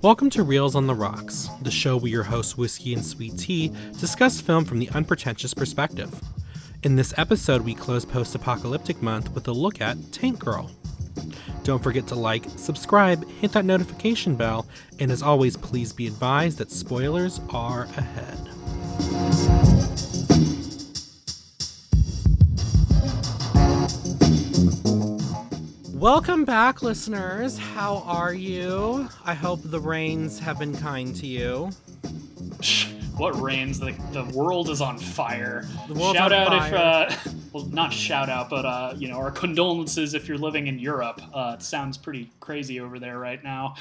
Welcome to Reels on the Rocks, the show where your hosts Whiskey and Sweet Tea discuss film from the unpretentious perspective. In this episode, we close Post-Apocalyptic month with a look at Tank Girl. Don't forget to like, subscribe, hit that notification bell, and as always, please be advised that spoilers are ahead. Welcome back, listeners. How are you? I hope the rains have been kind to you. What rains? The world is on fire. The world's shout on out fire. if, well, not shout out, but our condolences if you're living in Europe. It sounds pretty crazy over there right now.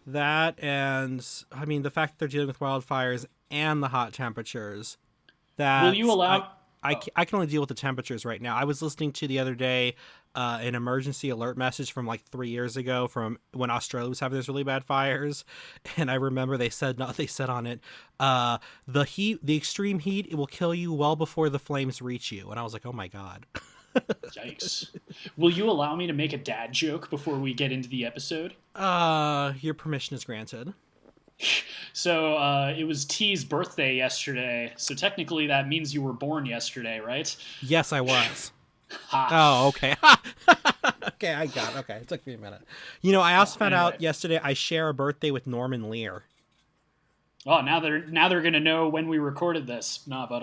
That and, I mean, the fact that they're dealing with wildfires and the hot temperatures. Will you allow? I can only deal with the temperatures right now. I was listening to the other day an emergency alert message from like 3 years ago from when Australia was having those really bad fires, and I remember they said on it, the extreme heat, it will kill you well before the flames reach you, and I was like, oh my god. Yikes! Will you allow me to make a dad joke before we get into the episode? Your permission is granted. So it was T's birthday yesterday, so technically that means you were born yesterday, right? Yes, I was. Ha. Oh, okay. Okay, I got it. Okay, it took me a minute. You know, I also found out yesterday I share a birthday with Norman Lear. Oh, now they're gonna know when we recorded this. No, but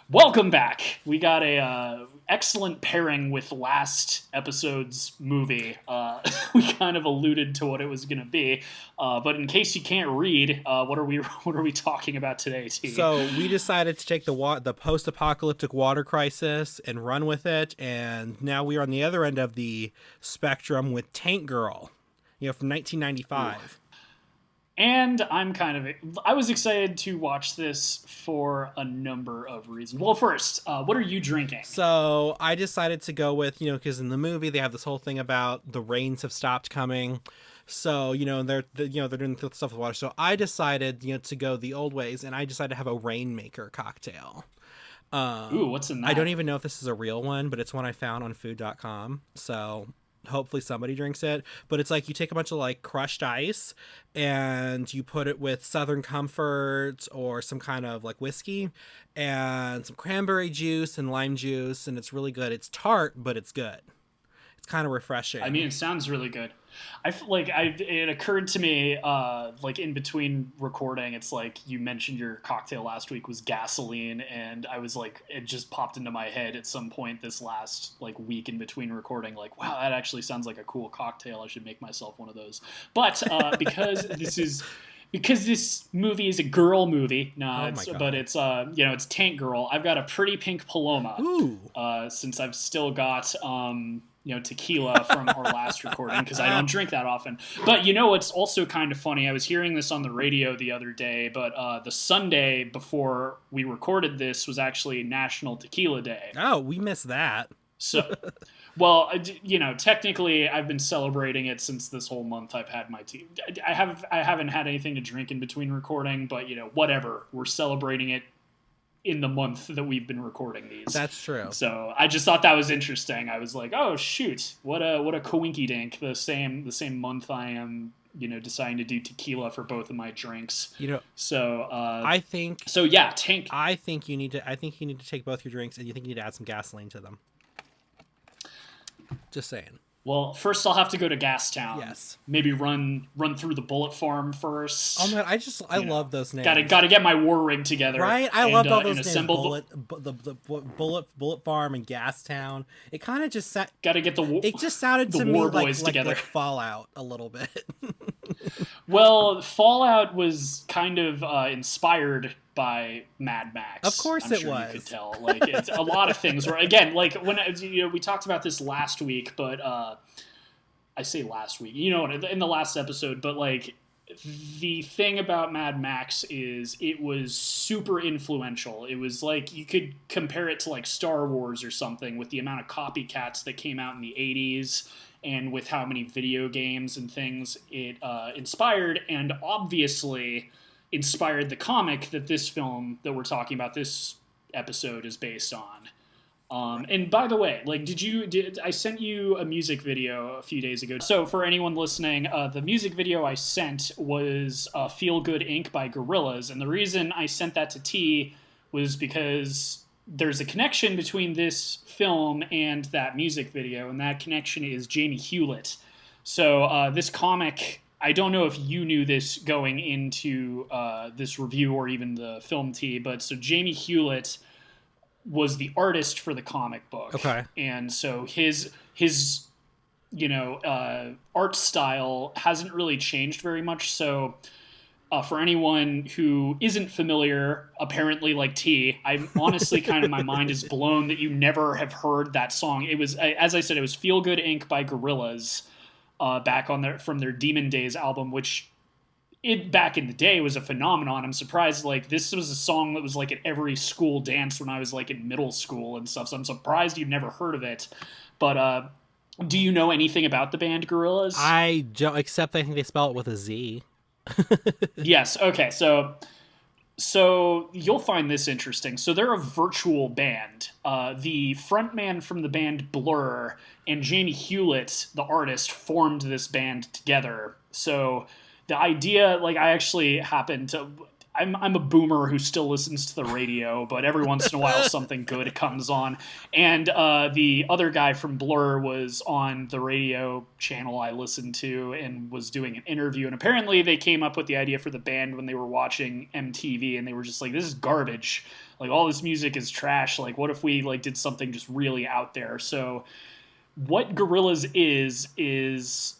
welcome back. We got a excellent pairing with last episode's movie. We kind of alluded to what it was gonna be, but in case you can't read, what are we talking about today, T? So we decided to take the post-apocalyptic water crisis and run with it, and now we are on the other end of the spectrum with Tank Girl, from 1995. Ooh. And I was excited to watch this for a number of reasons. Well, first, what are you drinking? So I decided to go with, because in the movie they have this whole thing about the rains have stopped coming. So, they're doing stuff with water. So I decided, to go the old ways, and I decided to have a Rainmaker cocktail. Ooh, what's in that? I don't even know if this is a real one, but it's one I found on food.com. So hopefully somebody drinks it, but it's like you take a bunch of like crushed ice and you put it with Southern Comfort or some kind of like whiskey and some cranberry juice and lime juice, and it's really good. It's tart, but it's good. It's kind of refreshing. I mean, it sounds really good. It occurred to me, in between recording, it's like you mentioned your cocktail last week was gasoline, and I was like, it just popped into my head at some point this last week in between recording, like, wow, that actually sounds like a cool cocktail. I should make myself one of those. But because this movie is a girl movie, it's Tank Girl. I've got a pretty pink Paloma. Ooh. Since I've still got tequila from our last recording because I don't drink that often. But what's also kind of funny, I was hearing this on the radio the other day, but the Sunday before we recorded this was actually National Tequila Day. Oh, we missed that. So, well, technically I've been celebrating it since this whole month I've had my tea. I haven't had anything to drink in between recording, but whatever. We're celebrating it in the month that we've been recording these. That's true. So I just thought that was interesting. I was like, oh shoot, what a coinky dink. The same month I am, deciding to do tequila for both of my drinks. So I think so. Yeah, Tank. I think you need to take both your drinks, and you think you need to add some gasoline to them. Just saying. Well, first I'll have to go to Gastown. Yes. Maybe run through the Bullet Farm first. Oh man, I love those names. Gotta get my war rig together. Right? I loved all those names. The Bullet Farm and Gastown. It kind of just gotta get it just sounded to me like Fallout a little bit. Well, Fallout was kind of inspired by Mad Max. Of course it was. You could tell. It's a lot of things were, again, when we talked about this last week, but I say last week, in the last episode, but the thing about Mad Max is it was super influential. It was you could compare it to Star Wars or something with the amount of copycats that came out in the 80s and with how many video games and things it inspired, and obviously inspired the comic that this film that we're talking about this episode is based on. And by the way, like, did I sent you a music video a few days ago? So for anyone listening, the music video I sent was "Feel Good Inc." by Gorillaz, and the reason I sent that to T was because there's a connection between this film and that music video, and that connection is Jamie Hewlett. So this comic, I don't know if you knew this going into this review or even the film, T, but so Jamie Hewlett was the artist for the comic book, Okay. and so his art style hasn't really changed very much. So for anyone who isn't familiar, apparently like T, I'm honestly kind of my mind is blown that you never have heard that song. It was, as I said, it was "Feel Good Inc." by Gorillaz, back on from their Demon Days album, which it back in the day was a phenomenon. I'm surprised, like, this was a song that was like at every school dance when I was like in middle school and stuff. So I'm surprised you've never heard of it. But do you know anything about the band Gorillaz? I don't, except I think they spell it with a Z. Yes. Okay. So you'll find this interesting. So they're a virtual band. The frontman from the band Blur and Jamie Hewlett, the artist, formed this band together. So the idea, like, I actually happen to. I'm a boomer who still listens to the radio, but every once in a while something good comes on. And the other guy from Blur was on the radio channel I listened to and was doing an interview. And apparently they came up with the idea for the band when they were watching MTV, and they were just like, "This is garbage. Like, all this music is trash. Like, what if we like did something just really out there?" So what Gorillaz is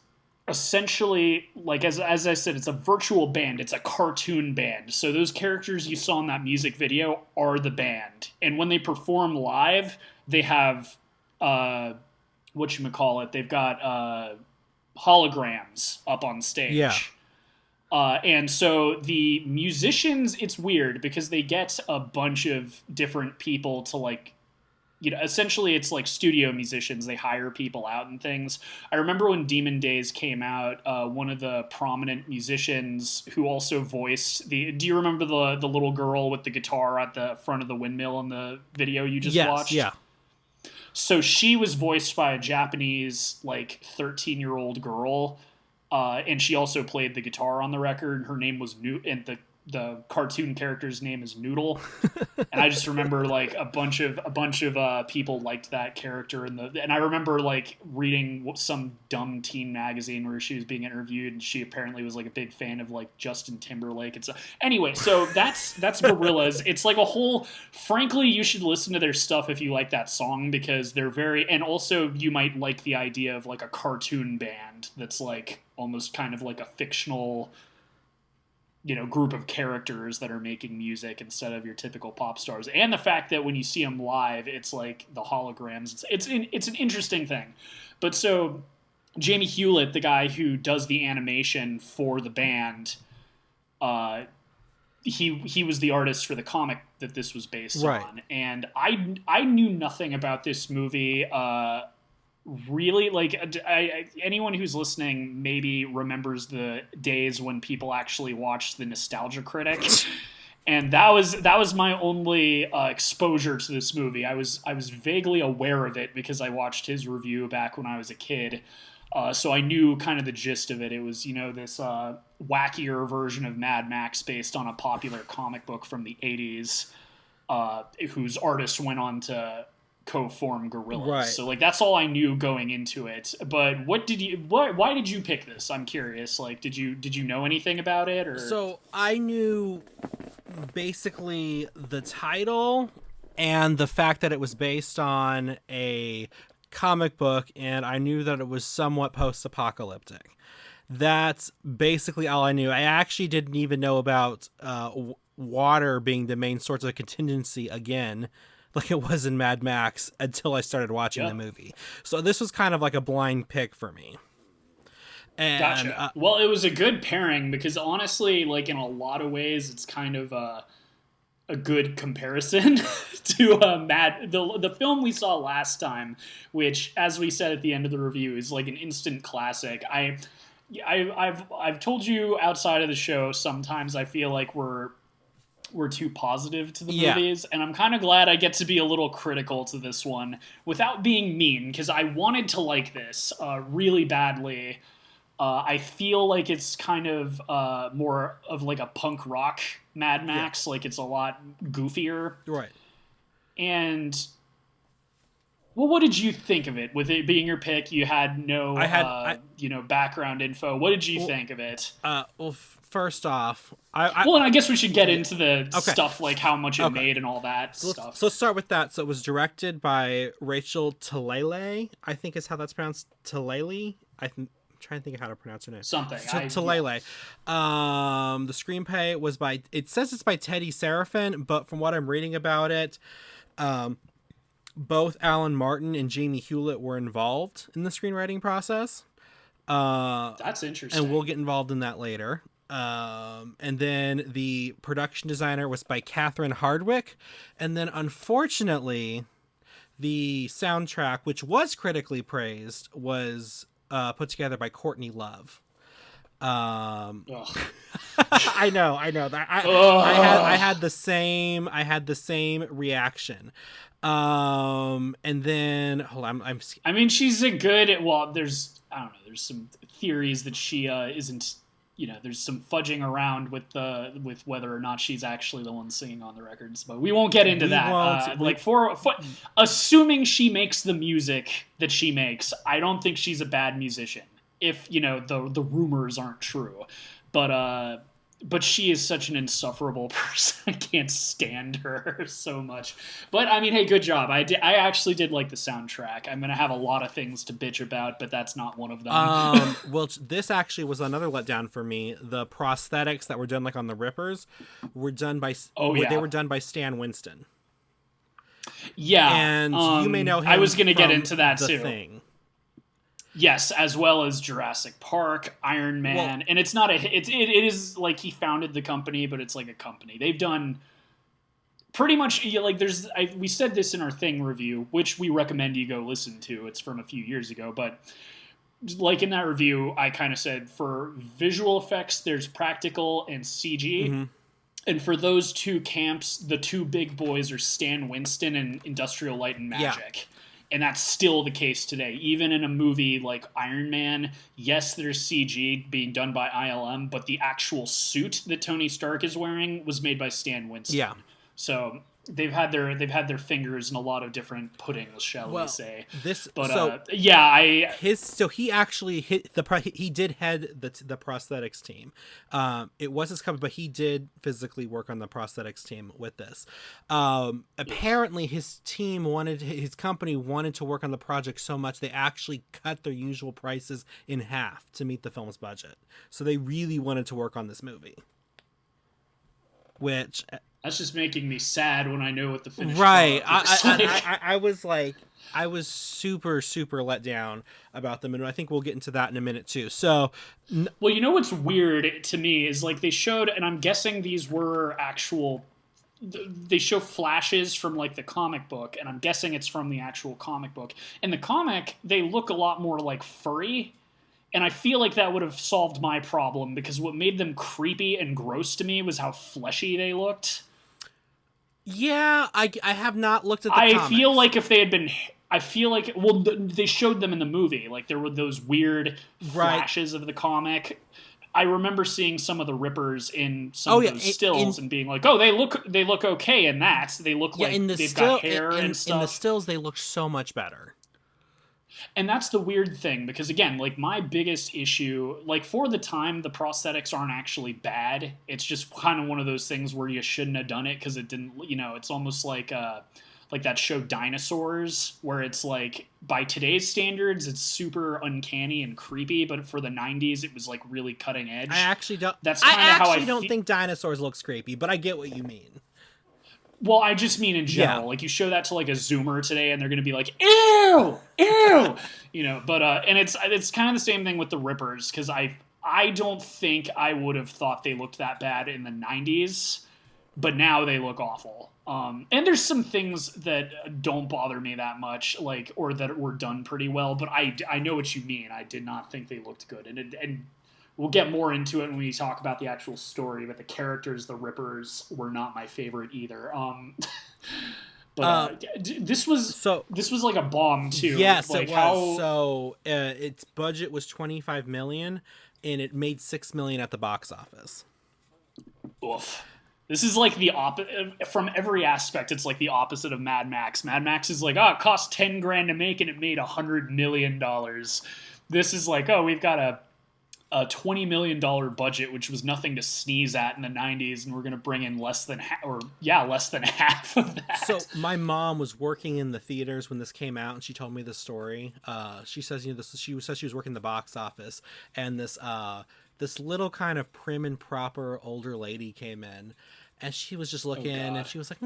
essentially, like, as I said, it's a virtual band. It's a cartoon band. So those characters you saw in that music video are the band. And when they perform live, they have whatchamacallit, they've got holograms up on stage. Yeah. And so the musicians, it's weird because they get a bunch of different people to, like, essentially it's like studio musicians. They hire people out and things. I remember when Demon Days came out, one of the prominent musicians who also voiced do you remember the little girl with the guitar at the front of the windmill in the video you just watched? Yeah. So she was voiced by a Japanese, like, 13-year-old girl, and she also played the guitar on the record. Her name was and the cartoon character's name is Noodle. And I just remember, like, a bunch of people liked that character, and I remember, like, reading some dumb teen magazine where she was being interviewed, and she apparently was, like, a big fan of, like, Justin Timberlake and stuff. Anyway, so that's Gorillaz. It's like a whole. Frankly, you should listen to their stuff if you like that song, because they're very, and also you might like the idea of, like, a cartoon band that's, like, almost kind of like a fictional, group of characters that are making music instead of your typical pop stars. And the fact that when you see them live, it's like the holograms. It's an interesting thing. But so Jamie Hewlett, the guy who does the animation for the band, he was the artist for the comic that this was based on. And I knew nothing about this movie. Really, like, anyone who's listening maybe remembers the days when people actually watched the Nostalgia Critic, and that was my only exposure to this movie. I was vaguely aware of it because I watched his review back when I was a kid, so I knew kind of the gist of it. It was, this wackier version of Mad Max based on a popular comic book from the 80s, whose artist went on to co-form Gorillaz. Right. So, like, that's all I knew going into it. But why did you pick this? I'm curious. Like, did you know anything about it? Or So I knew basically the title and the fact that it was based on a comic book, and I knew that it was somewhat post-apocalyptic. That's basically all I knew. I actually didn't even know about water being the main source of contingency again, like it was in Mad Max, until I started watching the movie. So this was kind of like a blind pick for me. And, gotcha. Well, it was a good pairing because honestly, like, in a lot of ways, it's kind of a good comparison to the film we saw last time, which, as we said at the end of the review, is like an instant classic. I've told you outside of the show, sometimes I feel like we're were too positive to the Yeah. movies, and I'm kind of glad I get to be a little critical to this one without being mean, because I wanted to like this really badly. I feel like it's kind of more of like a punk rock Mad Max, like it's a lot goofier. Right. And well, what did you think of it? With it being your pick, you had no, background info. What did you think of it? First off, and I guess we should get into the Okay. stuff, like how much it made and all that stuff. So let's start with that. So it was directed by Rachel Talalay, I think is how that's pronounced. Talalay. I'm trying to think of how to pronounce her name. Something. Talalay. The screenplay was by. It says it's by Teddy Serafin, but from what I'm reading about it, both Alan Martin and Jamie Hewlett were involved in the screenwriting process. That's interesting. And we'll get involved in that later. And then the production designer was by Catherine Hardwick. And then, unfortunately, the soundtrack, which was critically praised, was put together by Courtney Love. I know. I had the same reaction. And then hold on, I mean, she's a good. Well, there's some theories that she isn't. There's some fudging around with whether or not she's actually the one singing on the records, but we won't get into that. Assuming she makes the music that she makes, I don't think she's a bad musician. If the rumors aren't true, but she is such an insufferable person. I can't stand her so much. But I mean, hey, good job. I actually did like the soundtrack. I'm gonna have a lot of things to bitch about, but that's not one of them. Well, this actually was another letdown for me. The prosthetics that were done like on the Rippers were done by they were done by Stan Winston. Yeah, and you may know him. I was gonna get into that The too. Thing. Yes, as well as Jurassic Park, Iron Man, and it's not it is like he founded the company, but it's like a company. They've done pretty much like we said this in our Thing review, which we recommend you go listen to. It's from a few years ago, but like in that review, I kind of said for visual effects, there's practical and CG. Mm-hmm. And for those two camps, the two big boys are Stan Winston and Industrial Light and Magic. Yeah. And that's still the case today. Even in a movie like Iron Man, yes, there's CG being done by ILM, but the actual suit that Tony Stark is wearing was made by Stan Winston. Yeah. So they've had their fingers in a lot of different puddings, shall we say? He actually he did head the prosthetics team. It was his company, but he did physically work on the prosthetics team with this. Apparently, his company wanted to work on the project so much they actually cut their usual prices in half to meet the film's budget. So they really wanted to work on this movie, which. That's just making me sad when I know what the finished product looks like. I was super, super let down about them, and I think we'll get into that in a minute too. So, well, you know what's weird to me is like they showed, and I'm guessing these were actual. They show flashes from like the comic book, and I'm guessing it's from the actual comic book. In the comic, they look a lot more like furry. And I feel like that would have solved my problem because what made them creepy and gross to me was how fleshy they looked. Yeah, I have not looked at the comics. I feel like if they had been... they showed them in the movie. Like, there were those weird flashes of the comic. I remember seeing some of the Rippers in some of those stills and being like, oh, they look okay in that. They look like they've got hair and stuff. In the stills, they look so much better. And that's the weird thing, because again, like my biggest issue, like for the time, the prosthetics aren't actually bad. It's just kind of one of those things where you shouldn't have done it because it didn't, it's almost like that show Dinosaurs, where it's like by today's standards, it's super uncanny and creepy, but for the 90s, it was like really cutting edge. I actually don't. That's kind of how I don't think Dinosaurs looks creepy, but I get what you mean. Well, I just mean in general. Yeah. Like, you show that to, like, a Zoomer today, and they're going to be like, ew! Ew! But, and it's kind of the same thing with the Rippers, because I don't think I would have thought they looked that bad in the 90s, but now they look awful. And there's some things that don't bother me that much, like, or that were done pretty well, but I know what you mean. I did not think they looked good. And we'll get more into it when we talk about the actual story, but the characters, the Rippers, were not my favorite either. But So this was like a bomb too. yes, Like it was. how So its budget was 25 million, and it made 6 million at the box office. oof. This is like the opposite from every aspect. It's like the opposite of Mad Max. Mad Max is like, oh, it cost 10 grand to make and it made $100 million. This is like, oh, we've got a $20 million budget, which was nothing to sneeze at in the 90s, and we're going to bring in less than less than half of that. So my mom was working in the theaters when this came out, and she told me this story. She says, she says she was working the box office, and this little kind of prim and proper older lady came in, and she was just looking, and she was like,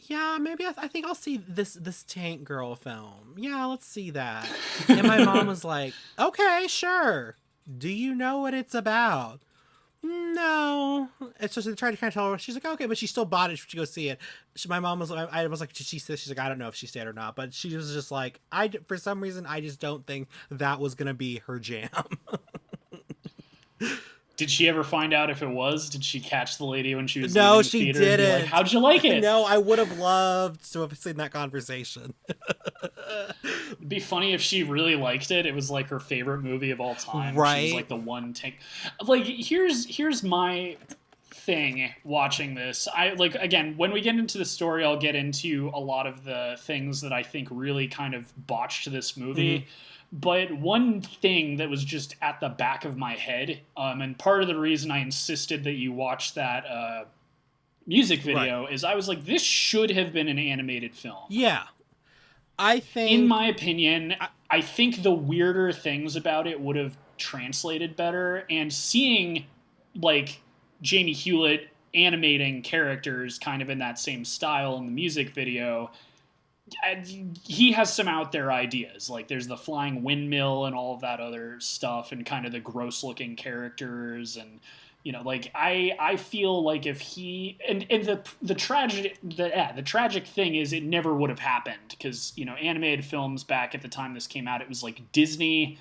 yeah, maybe I think I'll see this Tank Girl film. Yeah, let's see that. And my mom was like, okay, sure. Do you know what it's about? No. It's just they tried to kind of tell her. She's like, okay, but she still bought it to go see it. My mom was, I was like, she's like, I don't know if she stayed or not, but she was just like, for some reason, I just don't think that was gonna be her jam. Did she ever find out if it was? Did she catch the lady when she was No, leaving the she theater and be didn't. like, how'd you like it? No, I would have loved to have seen that conversation. It'd be funny if she really liked it. It was like her favorite movie of all time. Right. She was like the one take. Like here's my thing watching this. I like, again, when we get into the story, I'll get into a lot of the things that I think really kind of botched this movie. Mm-hmm. But one thing that was just at the back of my head, and part of the reason I insisted that you watch that music video is I was like, this should have been an animated film. Yeah. I think... In my opinion, I think the weirder things about it would have translated better. And seeing, like, Jamie Hewlett animating characters kind of in that same style in the music video... he has some out there ideas. Like there's the flying windmill and all of that other stuff and kind of the gross looking characters. And, you know, like I feel like if he, and the tragic thing is it never would have happened. Cause you know, animated films back at the time this came out, it was like Disney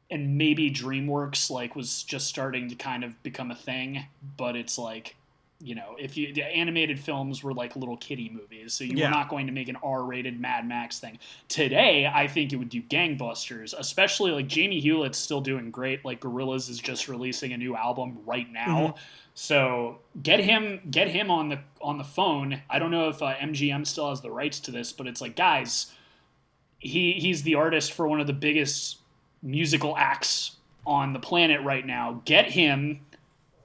and maybe DreamWorks like was just starting to kind of become a thing, but it's like, you know, the animated films were like little kiddie movies, so you were not going to make an R-rated Mad Max thing. Today, I think it would do gangbusters, especially like Jamie Hewlett's still doing great. Like Gorillaz is just releasing a new album right now. Mm-hmm. So get him on the phone. I don't know if MGM still has the rights to this, but it's like, guys, he's the artist for one of the biggest musical acts on the planet right now. Get him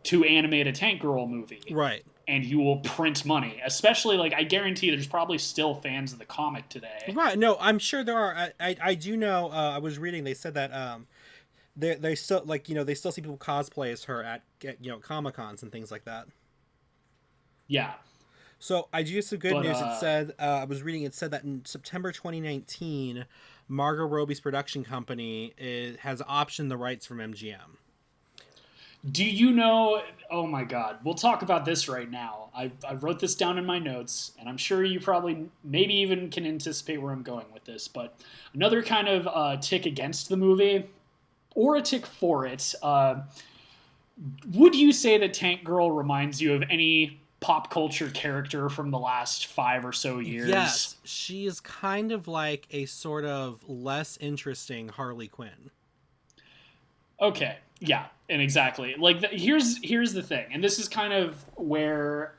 to animate a Tank Girl movie. Right. And you will print money. Especially, like, I guarantee there's probably still fans of the comic today. Right. No, I'm sure there are. I do know, I was reading, they said that they still, like, you know, they still see people cosplay as her at you know, Comic-Cons and things like that. Yeah. So I do have some good news. It said, I was reading, it said that in September 2019, Margot Robbie's production company has optioned the rights from MGM. Do you know... Oh, my God. We'll talk about this right now. I wrote this down in my notes, and I'm sure you probably maybe even can anticipate where I'm going with this. But another kind of tick against the movie, or a tick for it, would you say that Tank Girl reminds you of any pop culture character from the last 5 or so years? Yes. She is kind of like a sort of less interesting Harley Quinn. Okay. Yeah, and exactly. Like, here's the thing, and this is kind of where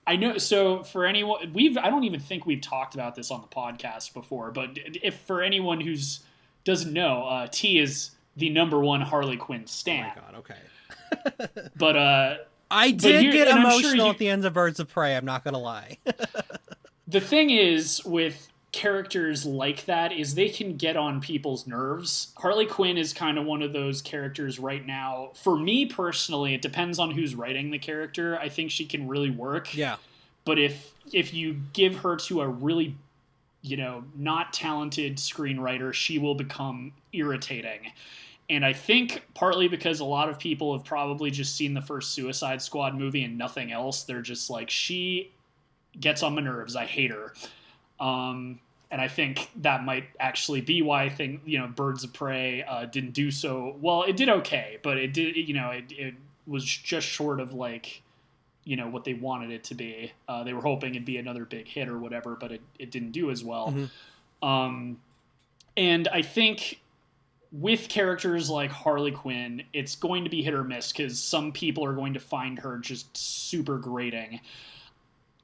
I know. So for anyone, I don't even think we've talked about this on the podcast before, but if for anyone who's doesn't know, T is the #1 Harley Quinn stan. Oh my God, okay. But I did get emotional at the end of Birds of Prey. I'm not gonna lie. The thing is with characters like that is they can get on people's nerves. Harley Quinn is kind of one of those characters right now. For me personally, it depends on who's writing the character. I think she can really work. Yeah. But if you give her to a really, you know, not talented screenwriter, she will become irritating. And I think partly because a lot of people have probably just seen the first Suicide Squad movie and nothing else. They're just like, she gets on my nerves. I hate her. And I think that might actually be why I think, Birds of Prey didn't do so well. It did okay, but it was just short of like, what they wanted it to be. They were hoping it'd be another big hit or whatever, but it didn't do as well. And I think with characters like Harley Quinn, it's going to be hit or miss because some people are going to find her just super grating.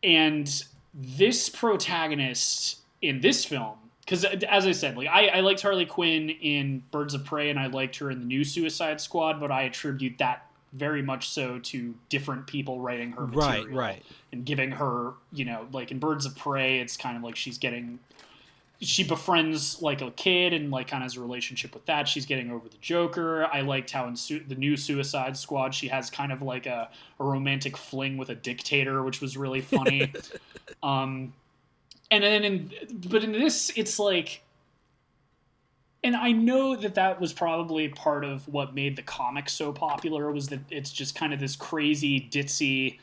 And this protagonist in this film, because as I said, like I liked Harley Quinn in Birds of Prey and I liked her in the new Suicide Squad, but I attribute that very much so to different people writing her material. Right. And giving her, like in Birds of Prey, it's kind of like she befriends like a kid and like kind of has a relationship with that. She's getting over the Joker. I liked how in the new Suicide Squad she has kind of like a romantic fling with a dictator, which was really funny. And then but in this, it's like, and I know that was probably part of what made the comic so popular, was that it's just kind of this crazy, ditzy,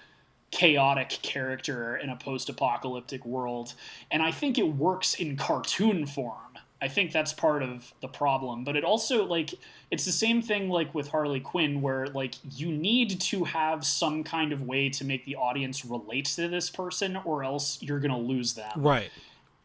chaotic character in a post-apocalyptic world. And I think it works in cartoon form. I think that's part of the problem. But it also, like, it's the same thing like with Harley Quinn, where like you need to have some kind of way to make the audience relate to this person, or else you're gonna lose them. Right.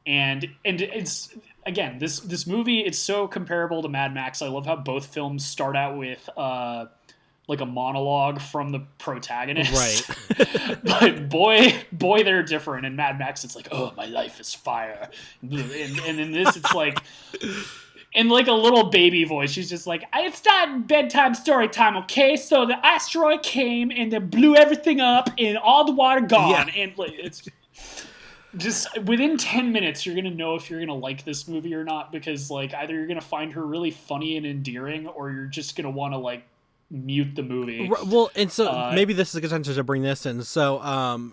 And it's, again, this movie, it's so comparable to Mad Max. I love how both films start out with like a monologue from the protagonist. Right. But boy, they're different. In Mad Max, it's like, oh, my life is fire. And in this, it's like, in like a little baby voice, she's just like, it's not bedtime story time, okay? So the asteroid came and then blew everything up and all the water gone. Yeah. And like, it's just within 10 minutes, you're going to know if you're going to like this movie or not, because like either you're going to find her really funny and endearing, or you're just going to want to like mute the movie. Well, and so maybe this is a good time to bring this in. So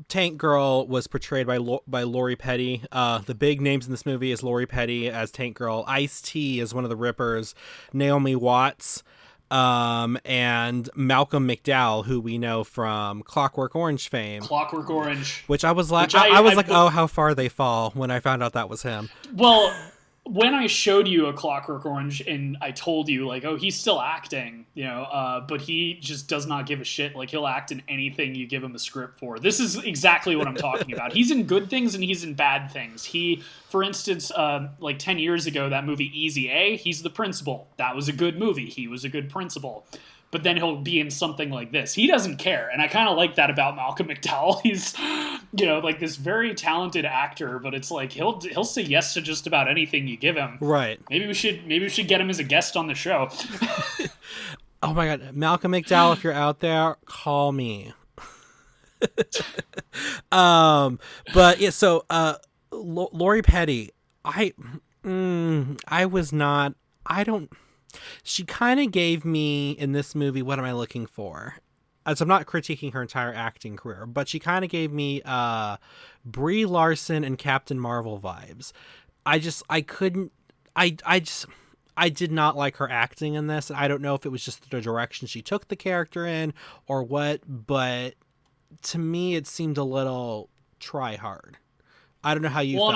Tank Girl was portrayed by Lori Petty. The big names in this movie is Lori Petty as Tank Girl. Ice-T is one of the Rippers. Naomi Watts. And Malcolm McDowell, who we know from Clockwork Orange fame. Clockwork Orange. Which I was like, I was like, oh, how far they fall when I found out that was him. Well, when I showed you A Clockwork Orange and I told you, like, oh, he's still acting, but he just does not give a shit. Like, he'll act in anything you give him a script for. This is exactly what I'm talking about. He's in good things and he's in bad things. He, for instance, like 10 years ago, that movie Easy A, he's the principal. That was a good movie. He was a good principal. But then he'll be in something like this. He doesn't care. And I kind of like that about Malcolm McDowell. He's, like this very talented actor, but it's like he'll say yes to just about anything you give him. Right. Maybe we should get him as a guest on the show. Oh my God. Malcolm McDowell, if you're out there, call me. But yeah, so Lori Petty, she kind of gave me in this movie, what am I looking for? As I'm not critiquing her entire acting career, but she kind of gave me Brie Larson and Captain Marvel vibes. I did not like her acting in this. I don't know if it was just the direction she took the character in or what, but to me it seemed a little try hard. I don't know how you felt.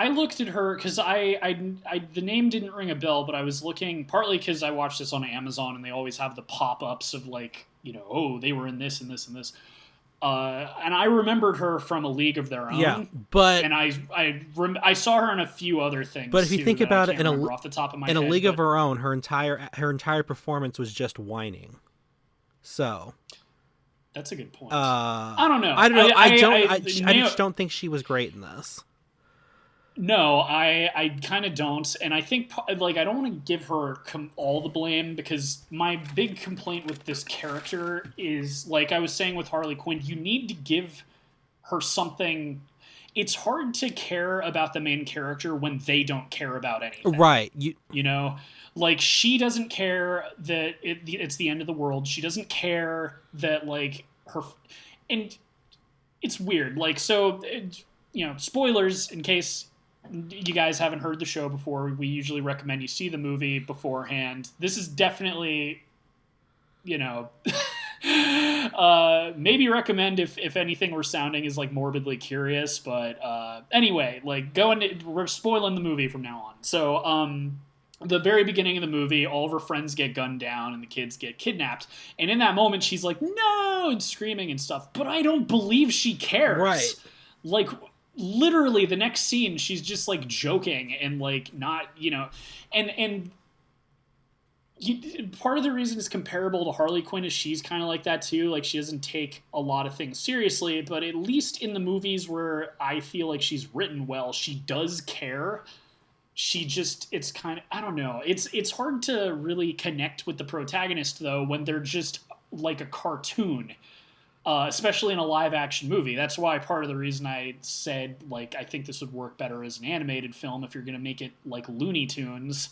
I looked at her because the name didn't ring a bell, but I was looking partly because I watched this on Amazon and they always have the pop-ups of like, oh, they were in this and this and this. And I remembered her from A League of Their Own. Yeah, but and I saw her in a few other things. But if you think about it, off the top of my head, A League of Her Own, her entire performance was just whining. So that's a good point. I don't know. I just don't think she was great in this. No, I kind of don't, and I think like I don't want to give her all the blame, because my big complaint with this character is, like I was saying with Harley Quinn, you need to give her something. It's hard to care about the main character when they don't care about anything. Right. Like she doesn't care that it's the end of the world. She doesn't care that like her, and it's weird. Like, so, spoilers in case you guys haven't heard the show before. We usually recommend you see the movie beforehand. This is definitely, Maybe recommend if anything we're sounding is like morbidly curious, but anyway, like we're spoiling the movie from now on. So the very beginning of the movie, all of her friends get gunned down and the kids get kidnapped, and in that moment she's like no and screaming and stuff, but I don't believe she cares. Right. Like literally the next scene she's just like joking and like not, and part of the reason it's comparable to Harley Quinn is she's kind of like that too. Like she doesn't take a lot of things seriously, but at least in the movies where I feel like she's written well, she does care. She just, it's kind of, I don't know. It's hard to really connect with the protagonist though when they're just like a cartoon, especially in a live action movie. That's why part of the reason I said like I think this would work better as an animated film if you're going to make it like Looney Tunes.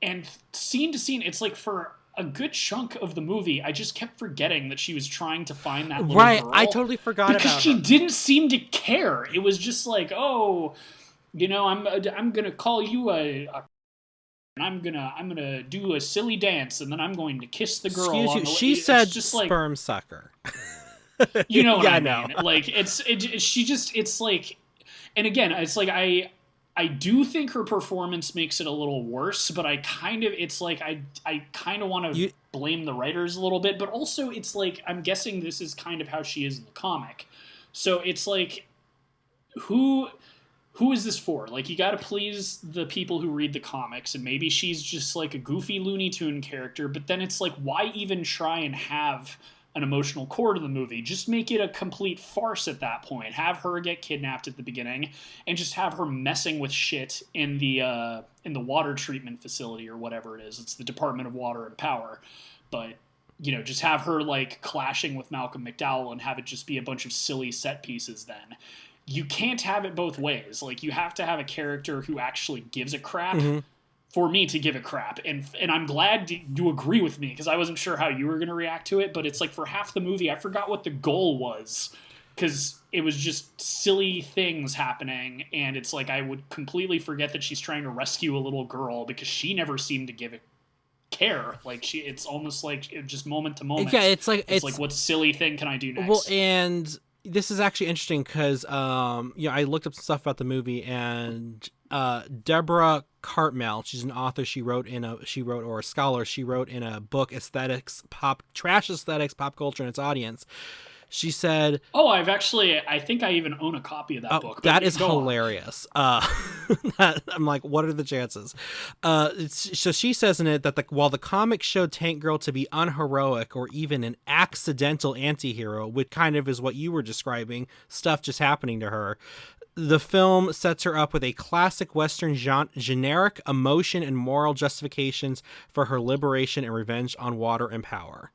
And scene to scene, it's like for a good chunk of the movie, I just kept forgetting that she was trying to find that little girl. I totally forgot about her. Because she didn't seem to care. It was just like, oh, I'm gonna call you and I'm gonna do a silly dance, and then I'm going to kiss the girl. Excuse on you. the She said just sperm like, sucker. You know what yeah, I mean? No. Like it's like, and again, it's like I do think her performance makes it a little worse, but I kind of want to blame the writers a little bit, but also it's like I'm guessing this is kind of how she is in the comic. So it's like who is this for? Like you got to please the people who read the comics, and maybe she's just like a goofy Looney Tune character, but then it's like why even try and have an emotional core to the movie? Just make it a complete farce at that point. Have her get kidnapped at the beginning and just have her messing with shit in the water treatment facility or whatever it is. It's the Department of Water and Power. But just have her like clashing with Malcolm McDowell and have it just be a bunch of silly set pieces then. You can't have it both ways. Like you have to have a character who actually gives a crap. Mm-hmm. For me to give a crap, and I'm glad you agree with me because I wasn't sure how you were going to react to it, but it's like for half the movie I forgot what the goal was because it was just silly things happening, and it's like I would completely forget that she's trying to rescue a little girl because she never seemed to give a care. Like it's almost like just moment to moment. Yeah, it's like what silly thing can I do next? Well, and this is actually interesting because I looked up some stuff about the movie, and Deborah Cartmel, she's an author. She wrote in a book, Trash Aesthetics, Pop Culture and Its Audience. She said, I think I even own a copy of that book. That is hilarious. I'm like, what are the chances? So she says in it that while the comic showed Tank Girl to be unheroic or even an accidental anti-hero, which kind of is what you were describing, stuff just happening to her, the film sets her up with a classic Western generic emotion and moral justifications for her liberation and revenge on water and power.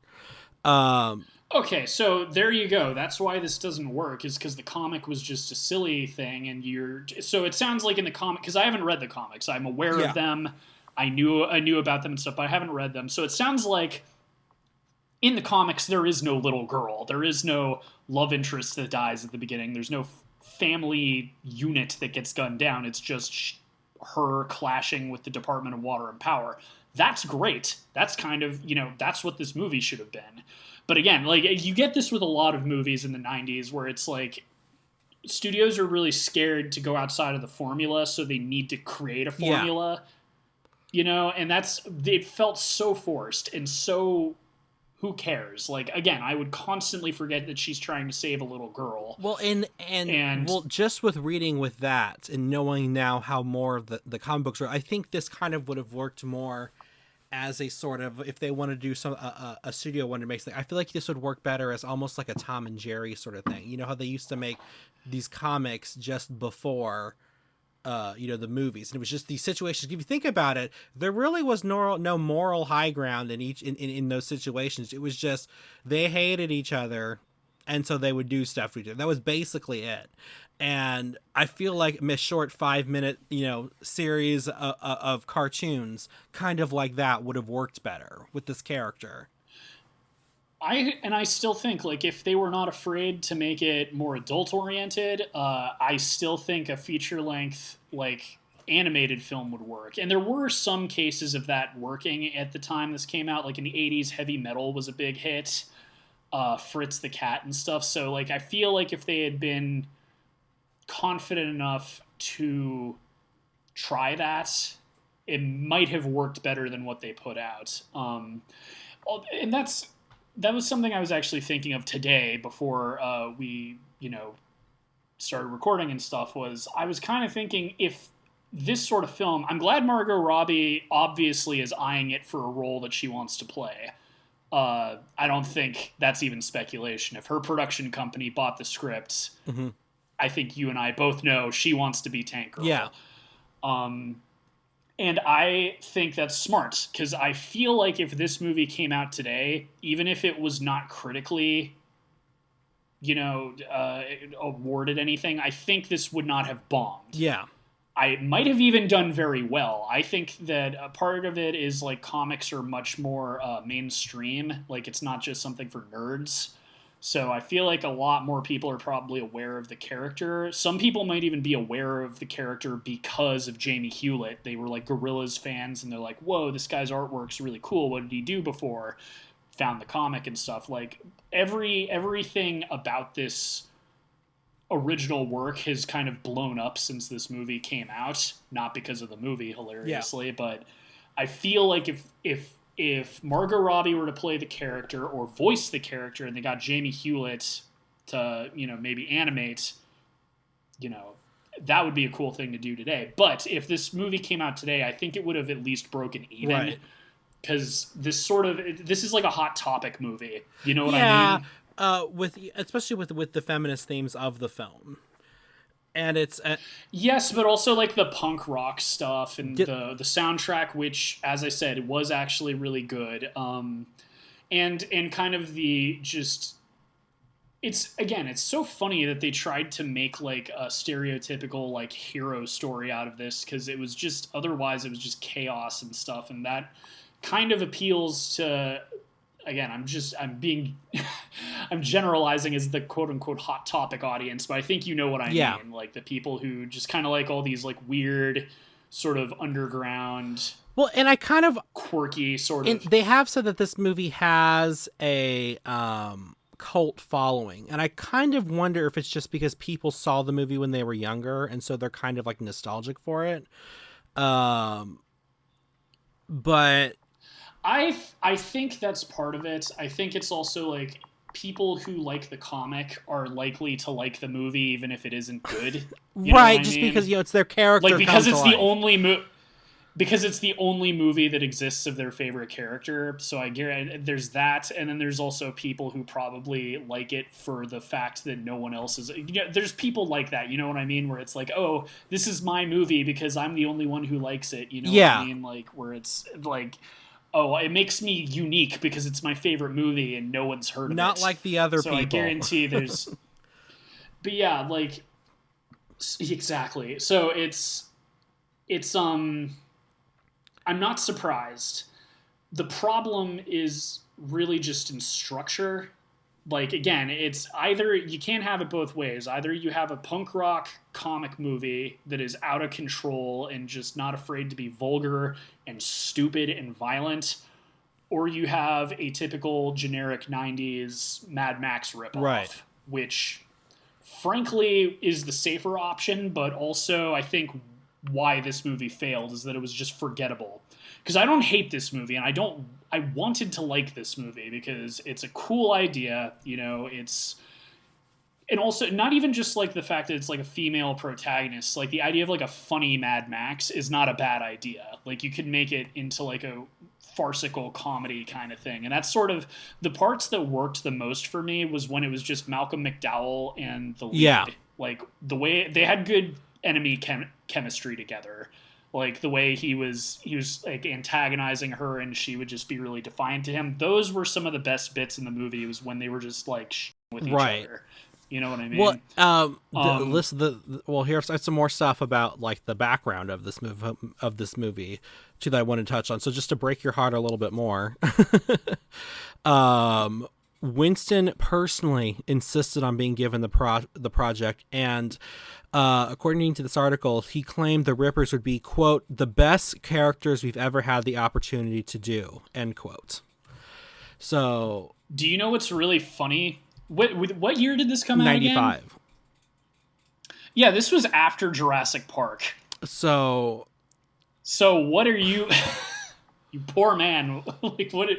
Okay, so there you go. That's why this doesn't work, is because the comic was just a silly thing, and so it sounds like in the comic, because I haven't read the comics, I'm aware of them, I knew about them and stuff, but I haven't read them, so it sounds like in the comics there is no little girl, there is no love interest that dies at the beginning, there's no family unit that gets gunned down, it's just her clashing with the Department of Water and Power. That's great. That's kind of, that's what this movie should have been. But again, like you get this with a lot of movies in the 90s where it's like studios are really scared to go outside of the formula, so they need to create a formula, and it felt so forced and so who cares? Like, again, I would constantly forget that she's trying to save a little girl. Well, and just with reading with that and knowing now how more of the comic books are, I think this kind of would have worked more as a sort of, if they want to do a studio one to make thing, I feel like this would work better as almost like a Tom and Jerry sort of thing. You know how they used to make these comics just before the movies, and it was just these situations. If you think about it, there really was no moral high ground in those situations. It was just they hated each other, and so they would do stuff to each other. That was basically it. And I feel like a short 5-minute series of cartoons kind of like that would have worked better with this character. I still think, like, if they were not afraid to make it more adult oriented, I still think a feature length, like animated film would work. And there were some cases of that working at the time this came out. Like in the 80s, heavy metal was a big hit. Fritz the Cat and stuff. So like I feel like if they had been confident enough to try that, it might have worked better than what they put out. And that was something I was actually thinking of today before we, started recording and stuff. Was I was kind of thinking, if this sort of film, I'm glad Margot Robbie obviously is eyeing it for a role that she wants to play. I don't think that's even speculation. If her production company bought the script, mm-hmm. I think you and I both know she wants to be Tank Girl. Yeah. And I think that's smart, because I feel like if this movie came out today, even if it was not critically, awarded anything, I think this would not have bombed. Yeah. I might have even done very well. I think that a part of it is like comics are much more mainstream. Like it's not just something for nerds. So I feel like a lot more people are probably aware of the character. Some people might even be aware of the character because of Jamie Hewlett. They were like Gorillaz fans, and they're like, whoa, this guy's artwork's really cool. What did he do before? Found the comic and stuff. Like everything about this original work has kind of blown up since this movie came out. Not because of the movie, hilariously, but I feel like if Margot Robbie were to play the character or voice the character, and they got Jamie Hewlett to, maybe animate, that would be a cool thing to do today. But if this movie came out today, I think it would have at least broken even. Right. Because this is like a Hot Topic movie. You know what I mean? Especially with the feminist themes of the film. And it's yes, but also like the punk rock stuff and the soundtrack, which, as I said, was actually really good. And kind of it's so funny that they tried to make like a stereotypical like hero story out of this, because it was just chaos and stuff, and that kind of appeals to. Again, I'm generalizing as the quote unquote Hot Topic audience, but I think you know what I mean. Like the people who just kind of like all these like weird sort of underground. Well, and I kind of quirky sort of. They have said that this movie has a cult following, and I kind of wonder if it's just because people saw the movie when they were younger, and so they're kind of like nostalgic for it. But. I think that's part of it. I think it's also like people who like the comic are likely to like the movie even if it isn't good. Right, just because it's their character. Like because it's the only because it's the only movie that exists of their favorite character. So I guarantee there's that, and then there's also people who probably like it for the fact that no one else is. There's people like that. You know what I mean? Where it's like, oh, this is my movie because I'm the only one who likes it. You know what I mean? Like where it's like. Oh, it makes me unique because it's my favorite movie and no one's heard of it. Not like the other people. So I guarantee there's... But yeah, like... Exactly. So it's... I'm not surprised. The problem is really just in structure. Like, again, it's either... You can't have it both ways. Either you have a punk rock comic movie that is out of control and just not afraid to be vulgar and stupid and violent, or you have a typical generic 90s Mad Max ripoff, right. Which, frankly, is the safer option, but also I think why this movie failed is that it was just forgettable. Because I don't hate this movie, and I wanted to like this movie because it's a cool idea, it's... And also, not even just like the fact that it's like a female protagonist, like the idea of like a funny Mad Max is not a bad idea. Like you could make it into like a farcical comedy kind of thing. And that's sort of the parts that worked the most for me was when it was just Malcolm McDowell and the lead. Yeah. Like the way they had good enemy chemistry together. Like the way he was like antagonizing her and she would just be really defiant to him. Those were some of the best bits in the movie, was when they were just like with each other. You know what I mean? Well, here's some more stuff about like the background of this movie too that I want to touch on. So just to break your heart a little bit more, Winston personally insisted on being given the project, and according to this article, he claimed the Rippers would be, quote, the best characters we've ever had the opportunity to do, end quote. So, do you know what's really funny? What year did this come out again? 95. Yeah, this was after Jurassic Park. So what are you... You poor man. Like, what...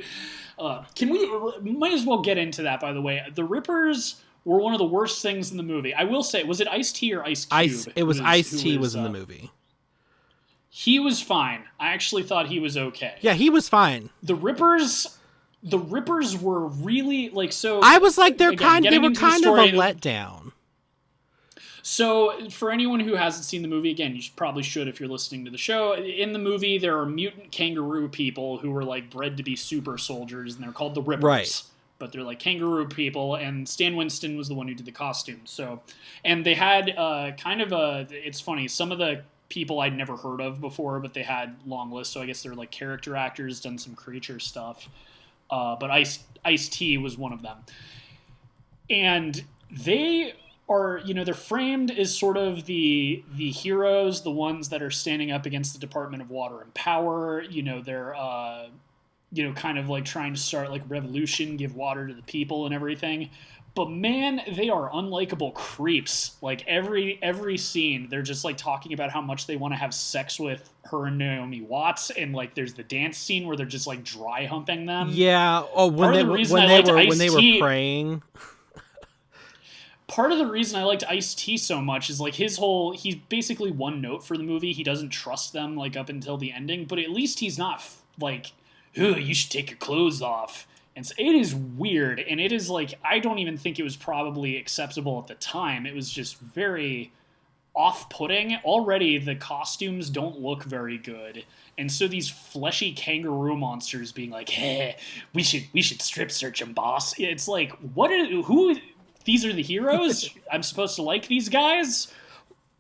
can we... Might as well get into that, by the way. The Rippers were one of the worst things in the movie. I will say, was it Ice-T or Ice Cube? It was Ice-T was in the movie. He was fine. I actually thought he was okay. Yeah, he was fine. The Rippers were really, like, so... I was like, they were kind of a letdown. So, for anyone who hasn't seen the movie, again, you probably should if you're listening to the show. In the movie, there are mutant kangaroo people who were, like, bred to be super soldiers, and they're called the Rippers. Right. But they're, like, kangaroo people, and Stan Winston was the one who did the costumes. So, and they had kind of a... It's funny, some of the people I'd never heard of before, but they had long lists, so I guess they're, like, character actors, done some creature stuff. But Ice-T was one of them. And they... are, you know, they're framed as sort of the heroes, the ones that are standing up against the Department of Water and Power. You know, they're, you know, kind of like trying to start like revolution, give water to the people and everything. But man, they are unlikable creeps. Like every scene, they're just like talking about how much they want to have sex with her and Naomi Watts, and like there's the dance scene where they're just like dry humping them. Yeah. Oh, when they were praying. Part of the reason I liked Ice-T so much is like he's basically one note for the movie. He doesn't trust them like up until the ending, but at least he's not like, "Oh, you should take your clothes off." And so it is weird, and it is like, I don't even think it was probably acceptable at the time. It was just very off-putting. Already the costumes don't look very good. And so these fleshy kangaroo monsters being like, "Hey, we should strip search them, boss." It's like, who these are the heroes? I'm supposed to like these guys?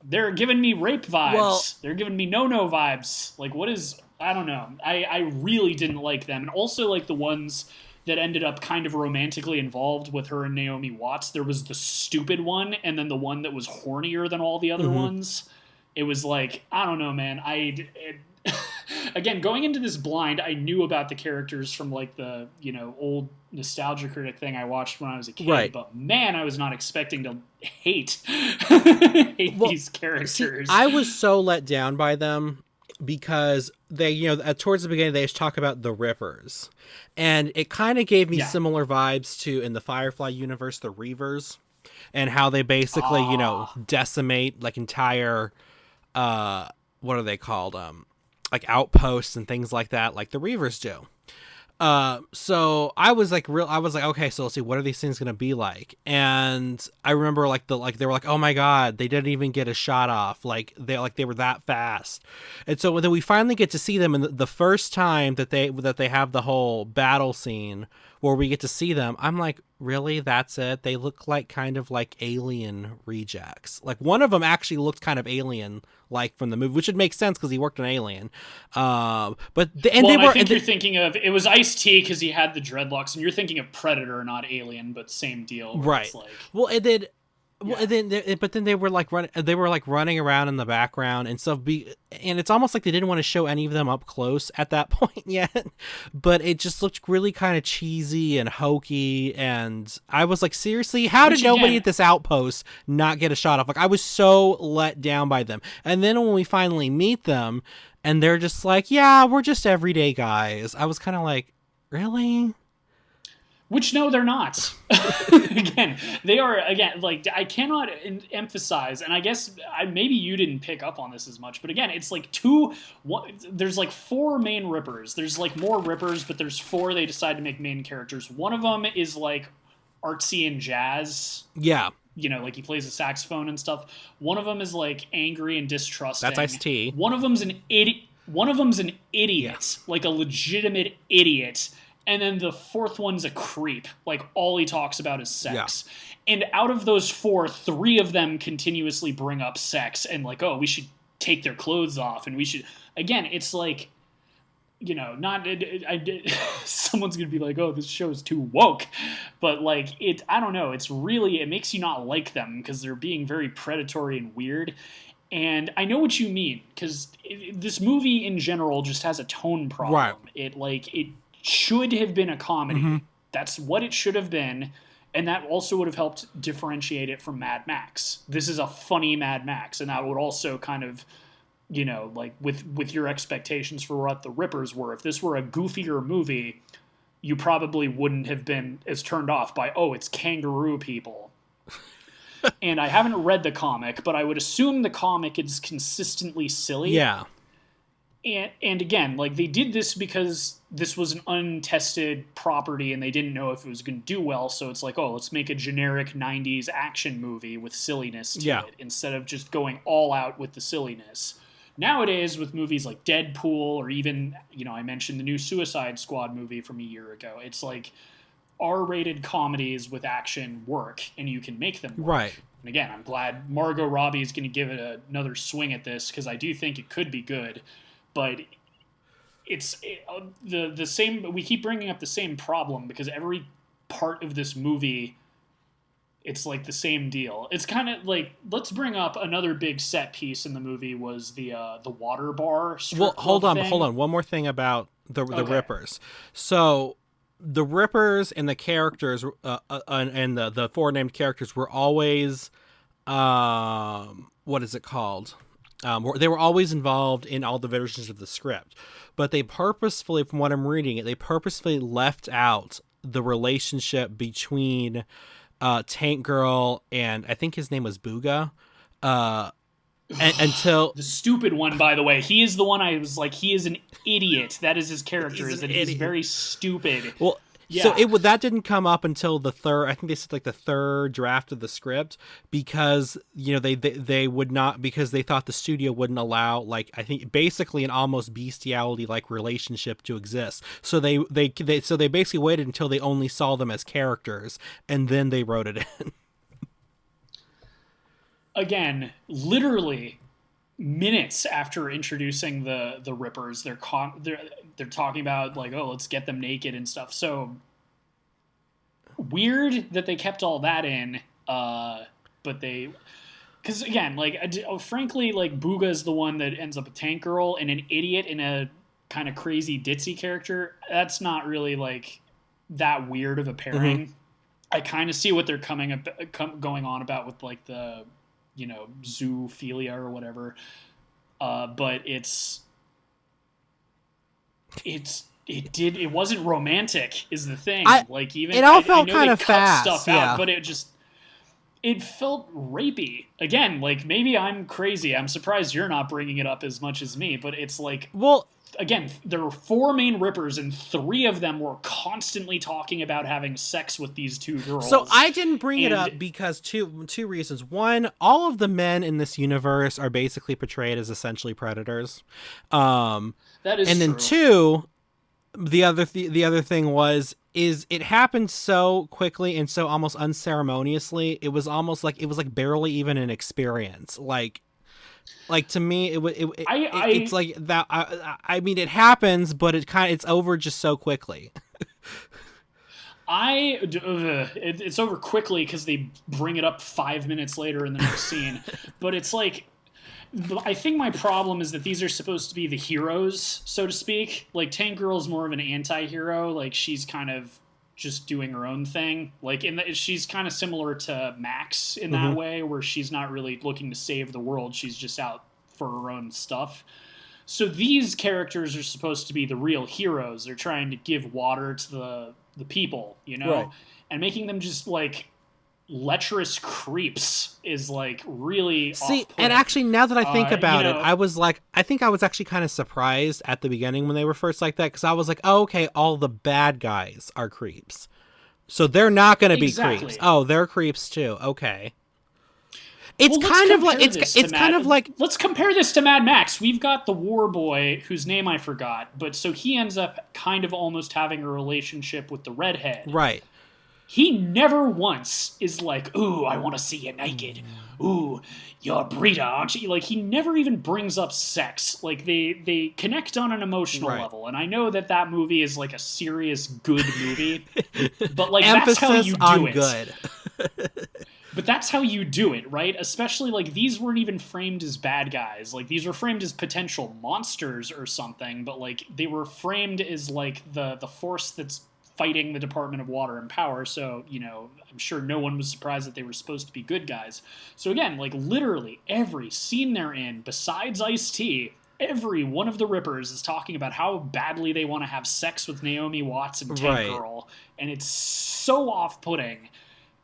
They're giving me rape vibes. Well, they're giving me no-no vibes. Like, what is... I don't know. I really didn't like them. And also, like, the ones that ended up kind of romantically involved with her and Naomi Watts. There was the stupid one, and then the one that was hornier than all the other ones. It was like, I don't know, man. Again, going into this blind, I knew about the characters from like the, you know, old Nostalgia Critic thing I watched when I was a kid. Right. But man, I was not expecting to hate these characters. See, I was so let down by them because they, you know, towards the beginning they just talk about the Rippers, and it kind of gave me similar vibes to in the Firefly universe, the Reavers, and how they basically, you know, decimate like entire, what are they called? Like outposts and things like that, like the Reavers do. So I was like, okay, so let's see, what are these things gonna be like? And I remember they were like, oh my god, they didn't even get a shot off, they were that fast. And so then we finally get to see them, and the first time that they have the whole battle scene where we get to see them, I'm like, really? That's it? They look like kind of like alien rejects. Like one of them actually looked kind of alien like from the movie, which would make sense because he worked on Alien. I think you're thinking of, it was Ice-T because he had the dreadlocks, and you're thinking of Predator, not Alien, but same deal. Right. Well, it did. Well, but then they were like running around in the background and stuff. And it's almost like they didn't want to show any of them up close at that point yet. But it just looked really kind of cheesy and hokey. And I was like, seriously, how did nobody at this outpost not get a shot off? Like, I was so let down by them. And then when we finally meet them, and they're just like, yeah, we're just everyday guys. I was kind of like, really? Which, no, they're not. Again, they are, like, I cannot emphasize, and I guess maybe you didn't pick up on this as much, but again, it's like there's like 4 main Rippers. There's like more Rippers, but there's 4 they decide to make main characters. One of them is like artsy and jazz. Yeah. You know, like he plays a saxophone and stuff. One of them is like angry and distrusting. That's Ice-T. One of them's an idiot, like a legitimate idiot. And then the 4th one's a creep. Like, all he talks about is sex. Yeah. And out of those 4, 3 of them continuously bring up sex and like, oh, we should take their clothes off, and we should... Again, it's like... not I did. Someone's gonna be like, "Oh, this show is too woke," but like I don't know. It makes you not like them because they're being very predatory and weird. And I know what you mean because this movie in general just has a tone problem. Right. It should have been a comedy. Mm-hmm. That's what it should have been. And that also would have helped differentiate it from Mad Max. This is a funny Mad Max, and that would also kind of, like with your expectations for what the Rippers were. If this were a goofier movie, you probably wouldn't have been as turned off by, oh, it's kangaroo people. And I haven't read the comic, but I would assume the comic is consistently silly. Yeah. And again, like they did this because this was an untested property and they didn't know if it was going to do well. So it's like, oh, let's make a generic 90s action movie with silliness to it instead of just going all out with the silliness. Nowadays, with movies like Deadpool or even, I mentioned the new Suicide Squad movie from a year ago, it's like R-rated comedies with action work and you can make them work. Right. And again, I'm glad Margot Robbie is going to give it another swing at this because I do think it could be good. But it's the same. We keep bringing up the same problem because every part of this movie, it's like the same deal. It's kind of like, let's bring up another big set piece in the movie was the water bar. Well, hold on. One more thing about the Rippers. So the Rippers and the characters and the four named characters were always what is it called? They were always involved in all the versions of the script, but they purposefully, from what I'm reading, they purposefully left out the relationship between Tank Girl and I think his name was Booga. Until the stupid one, by the way, he is the one I was like, he is an idiot. That is his character. He's very stupid. Well. Yeah. So that didn't come up until the third. I think they said like the third draft of the script because they would not, because they thought the studio wouldn't allow, like, I think basically an almost bestiality like relationship to exist. So they basically waited until they only saw them as characters and then they wrote it in. Again, literally minutes after introducing the Rippers, they're talking about like, oh, let's get them naked and stuff. So weird that they kept all that in, but because again, like frankly, like Booga is the one that ends up a Tank Girl and an idiot in a kind of crazy ditzy character. That's not really like that weird of a pairing. Mm-hmm. I kind of see what they're going on about with like the zoophilia or whatever, but it wasn't romantic is the thing. It all felt kind of fast stuff out, but it felt rapey. Again, like maybe I'm crazy. I'm surprised you're not bringing it up as much as me, but it's like, well, again, there were four main Rippers, and three of them were constantly talking about having sex with these two girls. So I didn't bring it up because two reasons. One, all of the men in this universe are basically portrayed as essentially predators. That is and then true. Two, the other thing is it happened so quickly and so almost unceremoniously. It was almost like barely even an experience. Like to me, it's like that. I mean, it happens, but it's over just so quickly. It's over quickly because they bring it up 5 minutes later in the next scene. But it's like, I think my problem is that these are supposed to be the heroes, so to speak. Like Tank Girl is more of an anti-hero. Like she's kind of just doing her own thing. Like she's kind of similar to Max in that way, where she's not really looking to save the world. She's just out for her own stuff. So these characters are supposed to be the real heroes. They're trying to give water to the people, right. And making them just like lecherous creeps is like really see. off-putting. And actually, now that I think about it, I think I was actually kind of surprised at the beginning when they were first like that, because I was like, oh, okay, all the bad guys are creeps, so they're not going to be creeps. Oh, they're creeps too. Okay. It's kind of like let's compare this to Mad Max. We've got the war boy whose name I forgot, but so he ends up kind of almost having a relationship with the redhead. Right. He never once is like, ooh, I want to see you naked. Ooh, you're Brita, aren't you? Like, he never even brings up sex. Like, they connect on an emotional level. And I know that movie is, like, a serious, good movie. But, like, that's how you do it. Good. But that's how you do it, right? Especially, like, these weren't even framed as bad guys. Like, these were framed as potential monsters or something. But, like, they were framed as, like, the force that's fighting the Department of Water and Power, so, you know, I'm sure no one was surprised that they were supposed to be good guys. So again, like, literally every scene they're in, besides Ice-T, every one of the Rippers is talking about how badly they want to have sex with Naomi Watts and Tank Girl, and it's so off-putting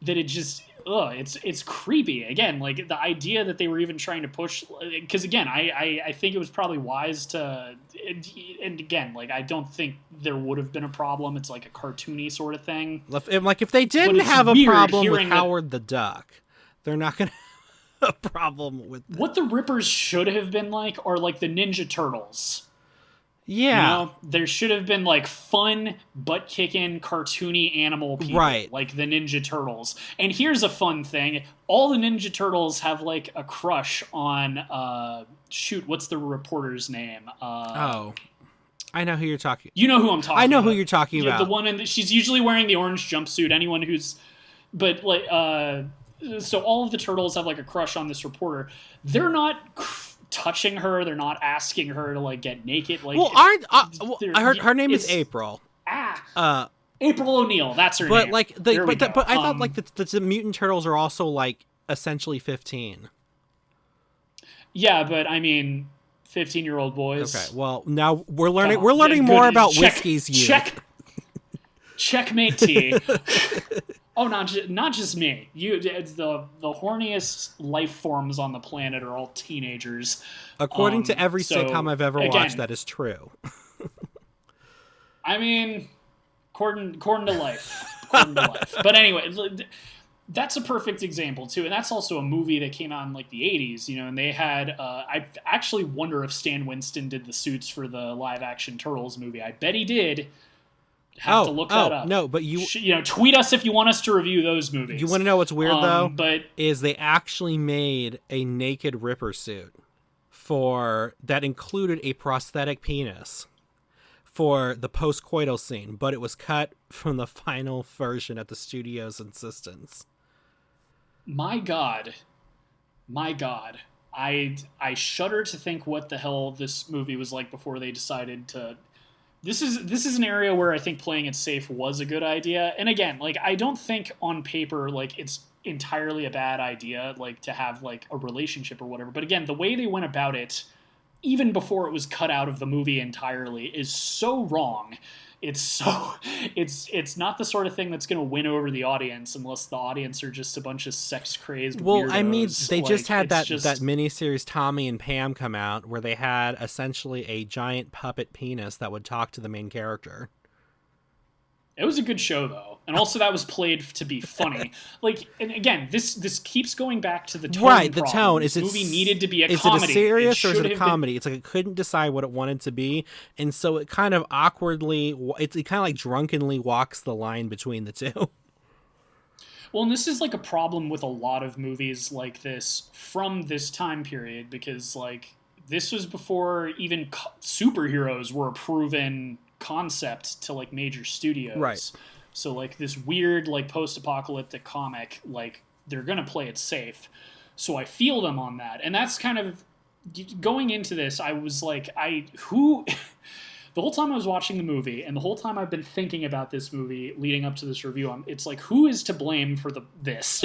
that it just, it's creepy. Again, like, the idea that they were even trying to push, because again, I think it was probably wise to, and again, like, I don't think there would have been a problem. It's like a cartoony sort of thing. Like, if they didn't have a problem with Howard the Duck, they're not going to have a problem with what the Rippers should have been like, are like the Ninja Turtles. Yeah. You know, there should have been, like, fun, butt-kicking, cartoony animal people. Right. Like the Ninja Turtles. And here's a fun thing. All the Ninja Turtles have, like, a crush on, what's the reporter's name? I know who you're talking. You know who I'm talking about. I know who you're talking about. The one she's usually wearing the orange jumpsuit. Anyone who's... But, like, so all of the Turtles have, like, a crush on this reporter. They're not... touching her, they're not asking her to, like, get naked. Like, well, I heard her name is April. April O'Neil, that's her name. But like, but I thought like the Mutant Turtles are also like essentially 15. Yeah, but I mean, 15-year-old boys. Okay, well now we're learning more about Whiskey's youth. Checkmate T. Oh, not just me. It's the horniest life forms on the planet are all teenagers. According to every sitcom I've ever watched, that is true. I mean, according to life. But anyway, that's a perfect example too, and that's also a movie that came out in like the 80s, you know, and they had. I actually wonder if Stan Winston did the suits for the live-action Turtles movie. I bet he did. Have to look that up. No, but you know, tweet us if you want us to review those movies. You want to know what's weird though? But is they actually made a naked Ripper suit that included a prosthetic penis for the post-coital scene, but it was cut from the final version at the studio's insistence. My God, I shudder to think what the hell this movie was like before they decided to. This is an area where I think playing it safe was a good idea. And again, like, I don't think on paper, like, it's entirely a bad idea, like, to have, like, a relationship or whatever. But again, the way they went about it, even before it was cut out of the movie entirely, is so wrong. It's not the sort of thing that's going to win over the audience unless the audience are just a bunch of sex-crazed weirdos. Well, I mean, they just had that miniseries Tommy and Pam come out where they had essentially a giant puppet penis that would talk to the main character. It was a good show, though. And also that was played to be funny. Like, and again, this keeps going back to the tone. Right, the tone. This movie needed to be a comedy. Is it a serious or is it a comedy? It's like it couldn't decide what it wanted to be. And so it kind of awkwardly, it kind of like drunkenly walks the line between the two. Well, and this is like a problem with a lot of movies like this from this time period, because like this was before even superheroes were a proven concept to like major studios. Right. So like this weird like post-apocalyptic comic, like they're gonna play it safe. So I feel them on that, and that's kind of going into this. I was like, the whole time I was watching the movie, and the whole time I've been thinking about this movie leading up to this review, it's like, who is to blame for this?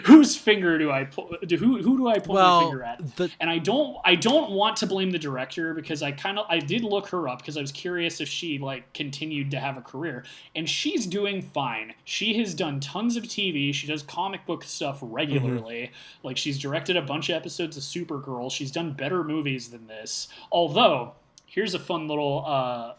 Whose finger do I who do I point my finger at? And I don't want to blame the director, because I did look her up because I was curious if she like continued to have a career, and she's doing fine. She has done tons of TV. She does comic book stuff regularly. Mm-hmm. Like, she's directed a bunch of episodes of Supergirl. She's done better movies than this. Although, here's a fun little,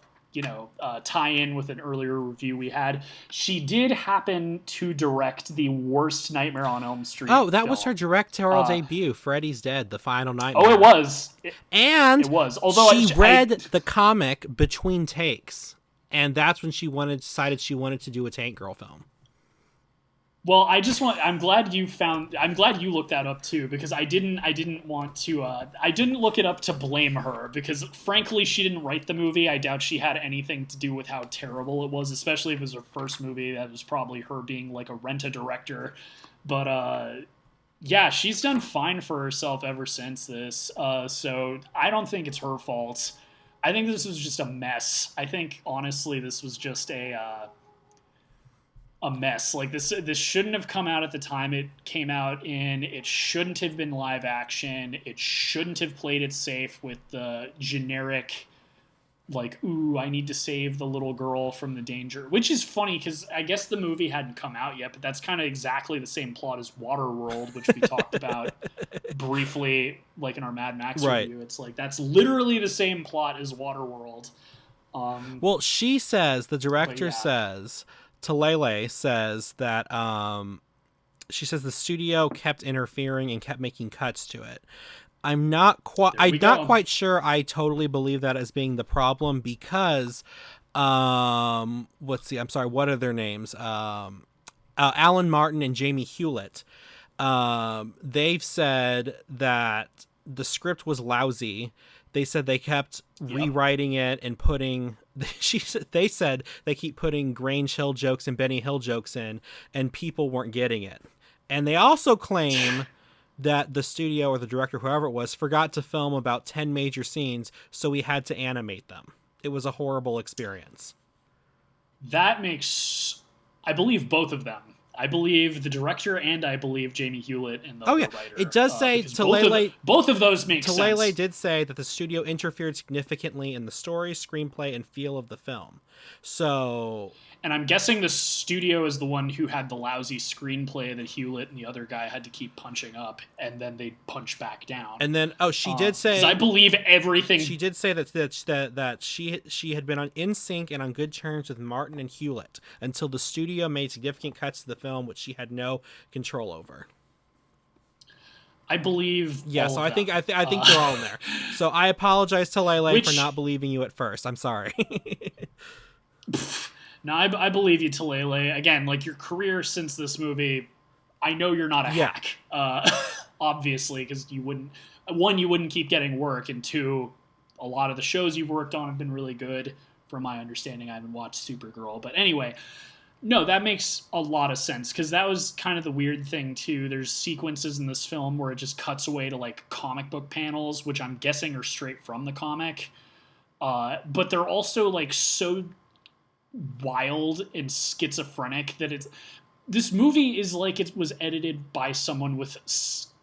tie-in with an earlier review we had. She did happen to direct the worst Nightmare on Elm Street Oh, that film. Was her directorial debut, Freddy's Dead, The Final Nightmare. Oh, it was. It was. Although she read the comic between takes, and that's when she decided she wanted to do a Tank Girl film. Well, I'm glad you looked that up too, because I didn't want to, I didn't look it up to blame her, because frankly, she didn't write the movie. I doubt she had anything to do with how terrible it was, especially if it was her first movie. That was probably her being like a rent-a-director. But, yeah, she's done fine for herself ever since this. So I don't think it's her fault. I think this was just a mess. I think honestly, this was just a mess. Like this shouldn't have come out at the time it came out in. It shouldn't have been live action. It shouldn't have played it safe with the generic, like, ooh, I need to save the little girl from the danger. Which is funny because I guess the movie hadn't come out yet, but that's kind of exactly the same plot as Waterworld, which we talked about briefly, like in our Mad Max Right. review. It's like that's literally the same plot as Waterworld. Well, she says, the But director yeah, says, Talele says that she says the studio kept interfering and kept making cuts to it. there I'm we not go. quite sure I totally believe that as being the problem because let's see, I'm sorry, what are their names? Alan Martin and Jamie Hewlett. They've said that the script was lousy. They said they kept Yep. rewriting it and putting they said they keep putting Grange Hill jokes and Benny Hill jokes in, and people weren't getting it. And they also claim that the studio or the director, whoever it was, forgot to film about 10 major scenes, so we had to animate them. It was a horrible experience. That makes, I believe both of them. I believe the director and I believe Jamie Hewlett and Oh the yeah, it writer, does say because both of those make Talele sense. did say that the studio interfered significantly in the story, screenplay, and feel of the film. So And I'm guessing the studio is the one who had the lousy screenplay that Hewlett and the other guy had to keep punching up, and then they punch back down. and then she did Because I say believe everything. that she had been in sync and on good terms with Martin and Hewlett until the studio made significant cuts to the film, which she had no control over. I believe Yeah, all so of I think them. I think they're all in there. So I apologize to Lele for Which not believing you at first. I'm sorry. No, I believe you, Talele. Again, like your career since this movie, I know you're not a Yeah. hack, obviously, because you wouldn't. One, you wouldn't keep getting work, and two, a lot of the shows you've worked on have been really good. From my understanding, I haven't watched Supergirl, but anyway, no, that makes a lot of sense because that was kind of the weird thing too. There's sequences in this film where it just cuts away to like comic book panels, which I'm guessing are straight from the comic. But they're also like so wild and schizophrenic that it's this movie is like it was edited by someone with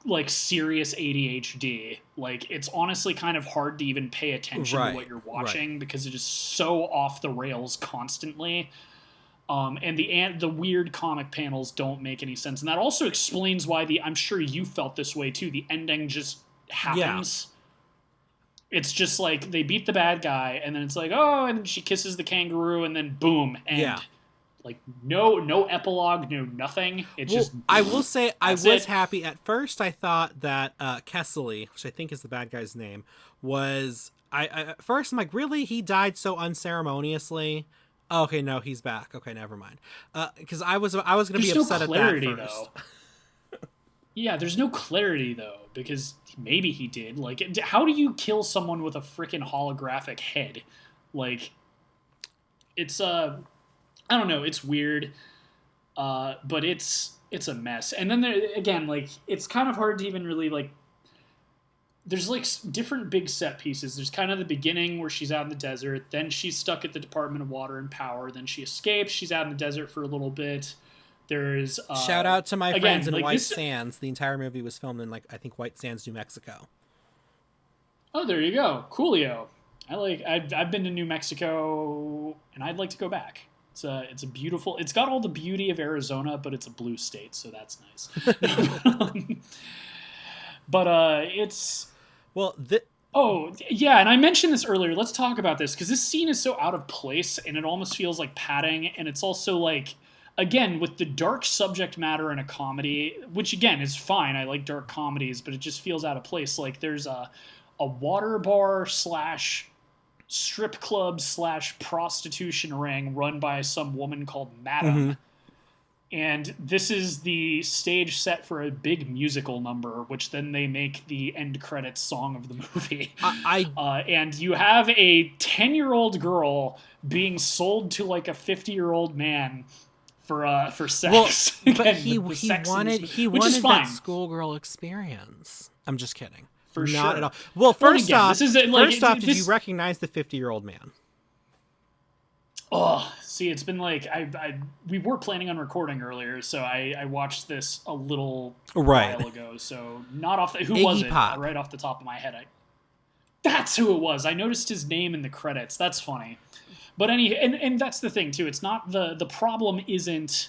like serious ADHD. Like it's honestly kind of hard to even pay attention to Right. what you're Right. watching because it is so off the rails constantly. And the weird comic panels don't make any sense, and that also explains why the I'm sure you felt this way too. The ending just Yeah. happens. It's just like they beat the bad guy, and then it's like, oh, and she kisses the kangaroo, and then boom, Yeah. and like no epilogue, no nothing. It's Well, just I will say I that's was it. happy. At first, I thought that Kessely, which I think is the bad guy's name, was at first I'm like, really? He died so unceremoniously? Oh, okay, no, he's back. Okay, never mind. Because I was gonna be There's no upset at that clarity first. though. Yeah, there's no clarity though because maybe he did. Like, how do you kill someone with a freaking holographic head? Like, it's I don't know. It's weird, but it's a mess. And then there again, like it's kind of hard to even really like. There's like different big set pieces. There's kind of the beginning where she's out in the desert, then she's stuck at the Department of Water and Power, then she escapes. She's out in the desert for a little bit. There's Shout out to my again friends in like White this. Sands. The entire movie was filmed in, like, I think, White Sands, New Mexico. Oh, there you go, Coolio. I've been to New Mexico and I'd like to go back. It's a beautiful. It's got all the beauty of Arizona, but it's a blue state, so that's nice. But it's Well, oh yeah, and I mentioned this earlier. Let's talk about this because this scene is so out of place, and it almost feels like padding, and it's also like again with the dark subject matter in a comedy, which again is fine. I like dark comedies, but it just feels out of place. Like there's a water bar slash strip club slash prostitution ring run by some woman called Madam. And this is the stage set for a big musical number, which then they make the end credits song of the movie. And you have a 10-year-old girl being sold to like a 50-year-old man for sex. Well, but Again, he wanted that schoolgirl experience. I'm just kidding. For Not sure. at all. Well, first off, did you recognize the 50-year-old man? Oh, see, it's been like we were planning on recording earlier, so I watched this a little while ago. So not off who Iggy was it? Pop. Right off the top of my head, that's who it was. I noticed his name in the credits. That's funny. But and that's the thing too. It's not the problem isn't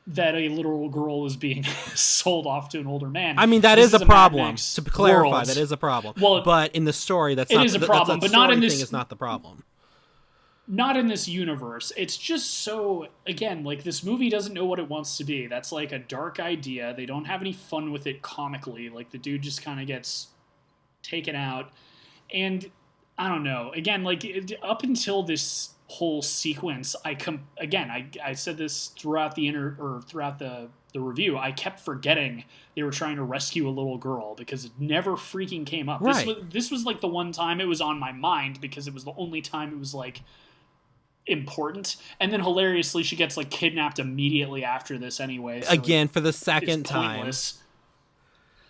that a little girl is being sold off to an older man. I mean, that is a problem. To clarify, that is a problem. Well, but in the story, it is a problem. But not in this. Is not the problem. Not in this universe. It's just so, again, like, this movie doesn't know what it wants to be. That's like a dark idea. They don't have any fun with it comically. Like, the dude just kind of gets taken out. And I don't know. Again, like, up until this whole sequence, I said this throughout the review. I kept forgetting they were trying to rescue a little girl because it never freaking came up. Right. This was like the one time it was on my mind because it was the only time it was like important. And then hilariously she gets like kidnapped immediately after this anyway. So again, for the second time.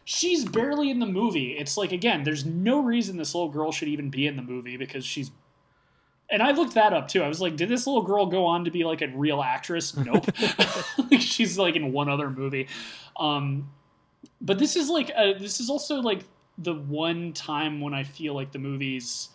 She's barely in the movie. It's like, again, there's no reason this little girl should even be in the movie because she's... And I looked that up too. I was like, did this little girl go on to be like a real actress? Nope. She's like in one other movie. But this is like, this is also like the one time when I feel like the movie's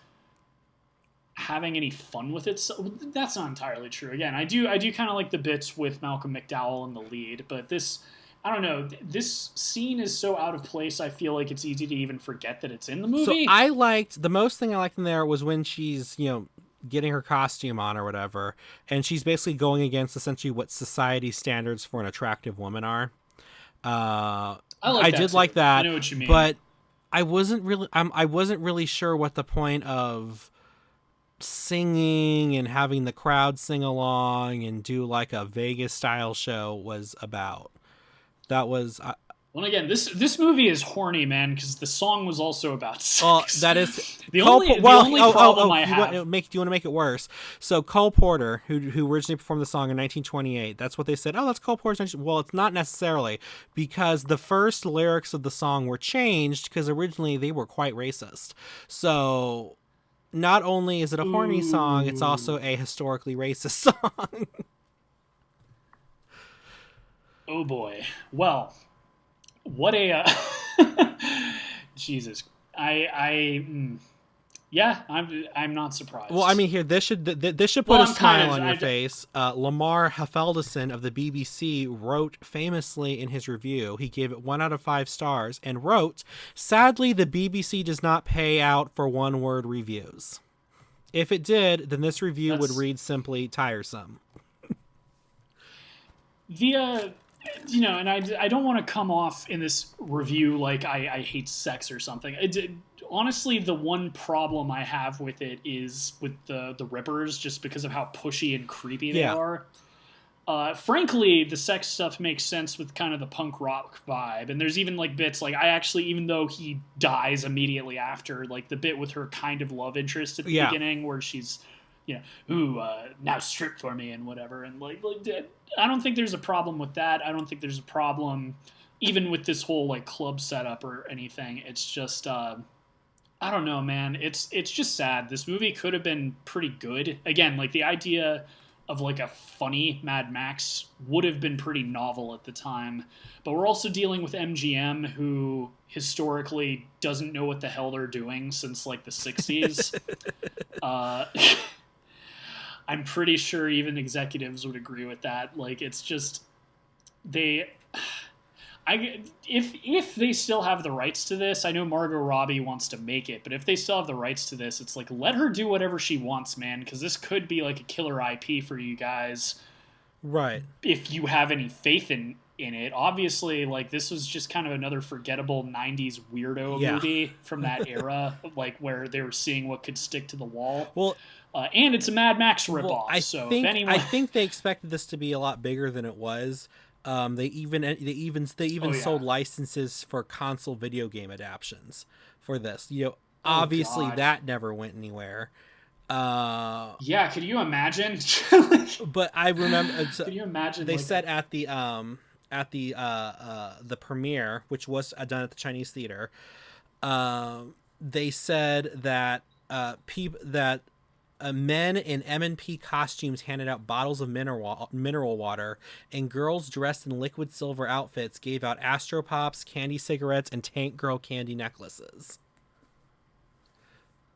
having any fun with it. So that's not entirely true. Again, I do kind of like the bits with Malcolm McDowell in the lead, but this, I don't know, this scene is so out of place. I feel like it's easy to even forget that it's in the movie. So the most thing I liked in there was when she's, getting her costume on or whatever, and she's basically going against essentially what society standards for an attractive woman are. I did like that. I know what you mean. But I wasn't really sure what the point of singing and having the crowd sing along and do like a Vegas style show was about. That was well, again, this movie is horny, man, because the song was also about sex. Well, that is the only problem I have. Do you want to make it worse? So Cole Porter, who originally performed the song in 1928, that's what they said. Oh, that's Cole Porter's. Well, it's not necessarily, because the first lyrics of the song were changed because originally they were quite racist. So not only is it a horny song, it's also a historically racist song. Oh boy. Well, what a Jesus. I'm not surprised. Well, I mean, here this should put a smile on your face. Lamar Hafeldison of the BBC wrote famously in his review, he gave it 1 out of 5 stars and wrote, "Sadly, the BBC does not pay out for one-word reviews. If it did, then this review would read simply tiresome." And I don't want to come off in this review like I hate sex or something. Honestly, the one problem I have with it is with the Rippers, just because of how pushy and creepy they are. Frankly, the sex stuff makes sense with kind of the punk rock vibe. And there's even like bits like even though he dies immediately after, like the bit with her kind of love interest at the beginning where she's, now strip for me and whatever. And like I don't think there's a problem with that. I don't think there's a problem even with this whole like club setup or anything. It's just, I don't know, man. It's just sad. This movie could have been pretty good. Again, like the idea of like a funny Mad Max would have been pretty novel at the time. But we're also dealing with MGM, who historically doesn't know what the hell they're doing since like the 60s. I'm pretty sure even executives would agree with that. Like, it's just if they still have the rights to this, I know Margot Robbie wants to make it, but if they still have the rights to this, it's like, let her do whatever she wants, man, because this could be like a killer IP for you guys. Right. If you have any faith in it. Obviously, like, this was just kind of another forgettable 90s weirdo movie from that era, like, where they were seeing what could stick to the wall. Well, and it's a Mad Max ripoff. I think they expected this to be a lot bigger than it was. They even Oh yeah. sold licenses for console video game adaptions for this. Oh Obviously god. that never went anywhere. Uh, Yeah, could you imagine? Like, but I remember could you imagine they like said at the premiere, which was done at the Chinese theater. They said that men in M&P costumes handed out bottles of mineral water, and girls dressed in liquid silver outfits gave out Astro Pops, candy cigarettes, and Tank Girl candy necklaces.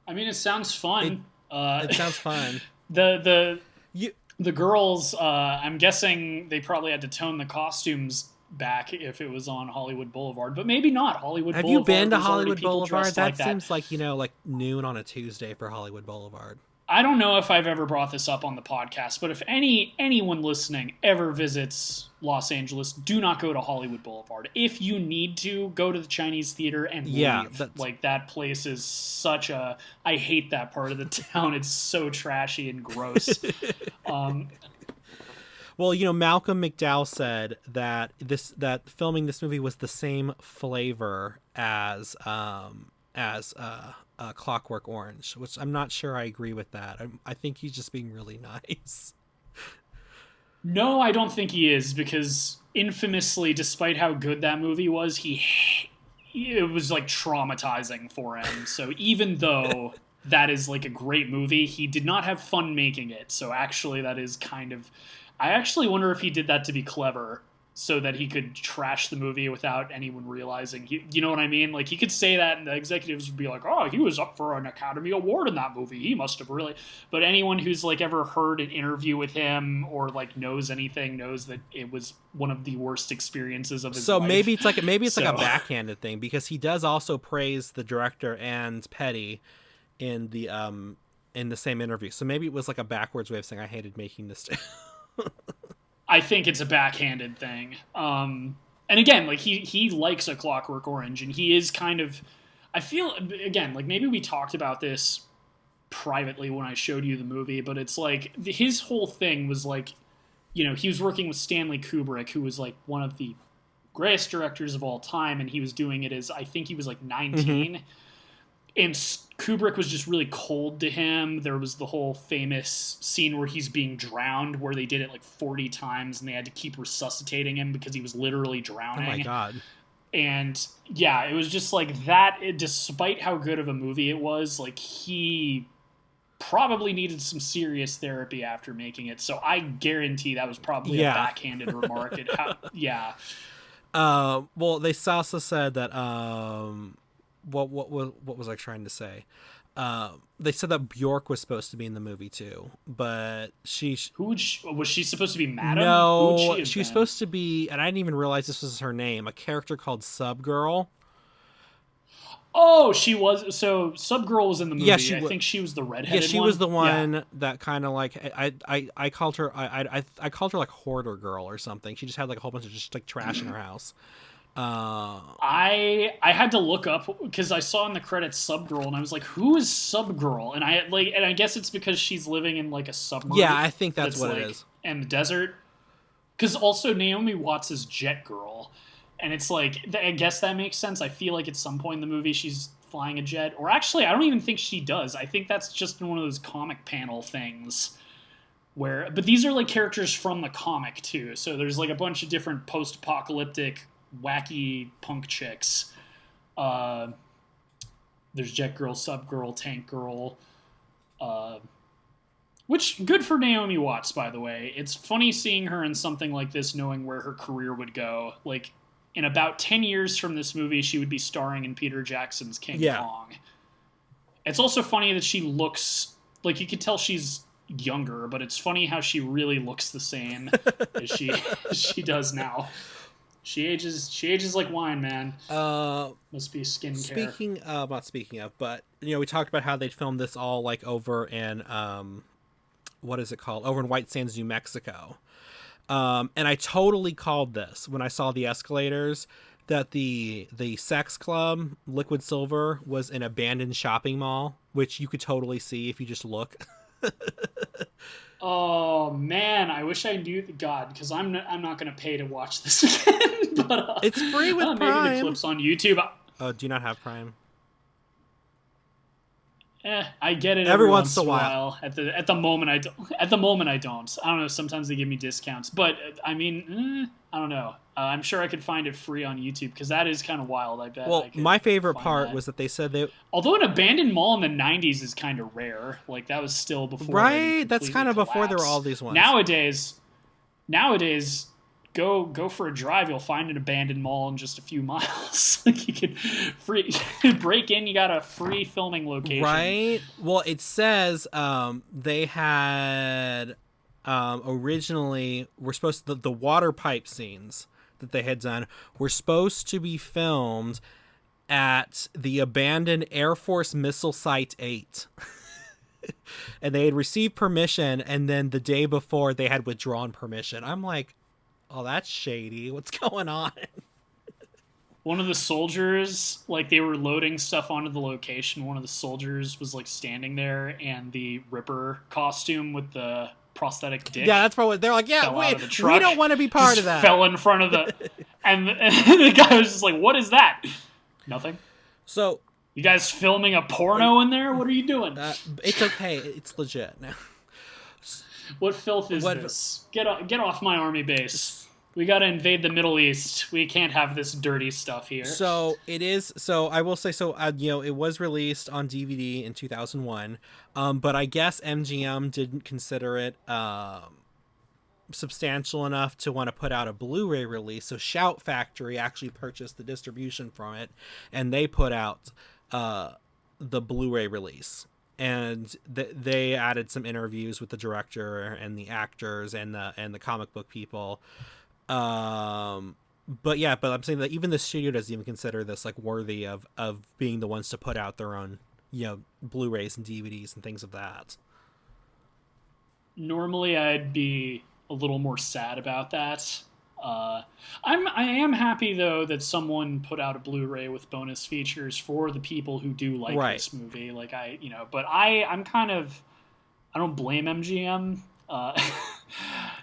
I mean it sounds It fun. it sounds fun. The You the girls, I'm guessing they probably had to tone the costumes back if it was on Hollywood Boulevard, but maybe not. Hollywood have you been Boulevard, to there's already Hollywood people Boulevard? dressed That like that. seems like like noon on a Tuesday for Hollywood Boulevard. I don't know if I've ever brought this up on the podcast, but if anyone listening ever visits Los Angeles, do not go to Hollywood Boulevard. If you need to, go to the Chinese theater and Yeah, leave. that's Like that place is such a I hate that part of the town. It's so trashy and gross. Um, well, Malcolm McDowell said that filming this movie was the same flavor as Clockwork Orange, which I'm not sure I agree with that. I think he's just being really nice. no, I don't think he is because infamously, despite how good that movie was, it was like traumatizing for him. So even though that is like a great movie, he did not have fun making it. So actually, that is kind of. I actually wonder if he did that to be clever, so that he could trash the movie without anyone realizing. You know what I mean? Like he could say that, and the executives would be like, "Oh, he was up for an Academy Award in that movie. He must have really." But anyone who's like ever heard an interview with him or like knows anything knows that it was one of the worst experiences of his So life. maybe it's like a So backhanded thing, because he does also praise the director and Petty in the same interview. So maybe it was like a backwards way of saying I hated making this. I think it's a backhanded thing. And again, like he likes A Clockwork Orange, and he is kind of. I feel again like maybe we talked about this privately when I showed you the movie, but it's like his whole thing was like, he was working with Stanley Kubrick, who was like one of the greatest directors of all time, and he was doing it as I think he was like 19. Mm-hmm. And Kubrick was just really cold to him. There was the whole famous scene where he's being drowned, where they did it like 40 times, and they had to keep resuscitating him because he was literally drowning. Oh my god. And yeah, it was just like that. Despite how good of a movie it was, like he probably needed some serious therapy after making it. So I guarantee that was probably a Yeah. backhanded remark. Yeah. Well, they also said that what was I trying to say? They said that Bjork was supposed to be in the movie too, but Was she supposed to be Madam? Who would no, she have she was been? supposed to be, and I didn't even realize this was her name. A character called Subgirl. Oh, she was. So Subgirl was in the movie. Yeah, I think she was the redheaded Yeah, she one. was the Yeah. one that kind of like I called her I called her like hoarder girl or something. She just had like a whole bunch of just like trash in her house. I had to look up because I saw in the credits Subgirl and I was like, who is Subgirl? And I guess it's because she's living in like a submarine. Yeah, I think that's what like, it is. in the desert. Because also Naomi Watts is Jet Girl, and it's like I guess that makes sense. I feel like at some point in the movie she's flying a jet, or actually I don't even think she does. I think that's just one of those comic panel things but these are like characters from the comic too. So there's like a bunch of different post-apocalyptic wacky punk chicks. There's Jet Girl, Subgirl, Tank Girl. Which, good for Naomi Watts, by the way. It's funny seeing her in something like this, knowing where her career would go. Like, in about 10 years from this movie, she would be starring in Peter Jackson's King Kong. It's also funny that she looks, like, you could tell she's younger, but it's funny how she really looks the same as she does now. She ages like wine, man. Must be skincare. Not speaking of, but we talked about how they'd filmed this all like over in what is it called? Over in White Sands, New Mexico. And I totally called this when I saw the escalators that the sex club, Liquid Silver, was an abandoned shopping mall, which you could totally see if you just look. Oh man, I wish I knew the God, because I'm not gonna pay to watch this again. But It's free with maybe the Prime. clips on YouTube. Oh, do you not have Prime? I get it Every every once once in a in a while. while. At the moment, I don't. At the moment, I don't. I don't know. Sometimes they give me discounts, but I mean, I don't know. I'm sure I could find it free on YouTube, because that is kind of wild. I bet Well, I could my favorite find part that. was that they said they Although an abandoned mall in the '90s is kind of rare. Like that was still before it right. That's completely kind of before there were all collapsed. these ones. Nowadays, go for a drive. You'll find an abandoned mall in just a few miles. Like you can free break in. You got a free filming location. Right. Well, it says they had originally were supposed to, the water pipe scenes that they had done were supposed to be filmed at the abandoned Air Force Missile Site 8. And they had received permission, and then the day before they had withdrawn permission. I'm like, oh, that's shady. What's going on? One of the soldiers, like they were loading stuff onto the location. One of the soldiers was like standing there, and the Ripper costume with the prosthetic dick Yeah, that's probably they're like, yeah, fell out of the we truck. don't want to be part Just of that. fell in front of the, and the guy was just like, "What is that?" Nothing. So You guys filming a porno in there? What are you doing? it's okay. It's legit now. What filth is this? Get off my army base. We gotta invade the Middle East. We can't have this dirty stuff here. So it is. So I will say. So it was released on DVD in 2001, but I guess MGM didn't consider it substantial enough to want to put out a Blu-ray release. So Shout Factory actually purchased the distribution from it, and they put out the Blu-ray release. And they added some interviews with the director and the actors and the comic book people. But I'm saying that even the studio doesn't even consider this like worthy of being the ones to put out their own, Blu-rays and DVDs and things of that. Normally, I'd be a little more sad about that. I am happy though that someone put out a Blu-ray with bonus features for the people who do like Right. this movie. Like but I'm kind of, I don't blame MGM.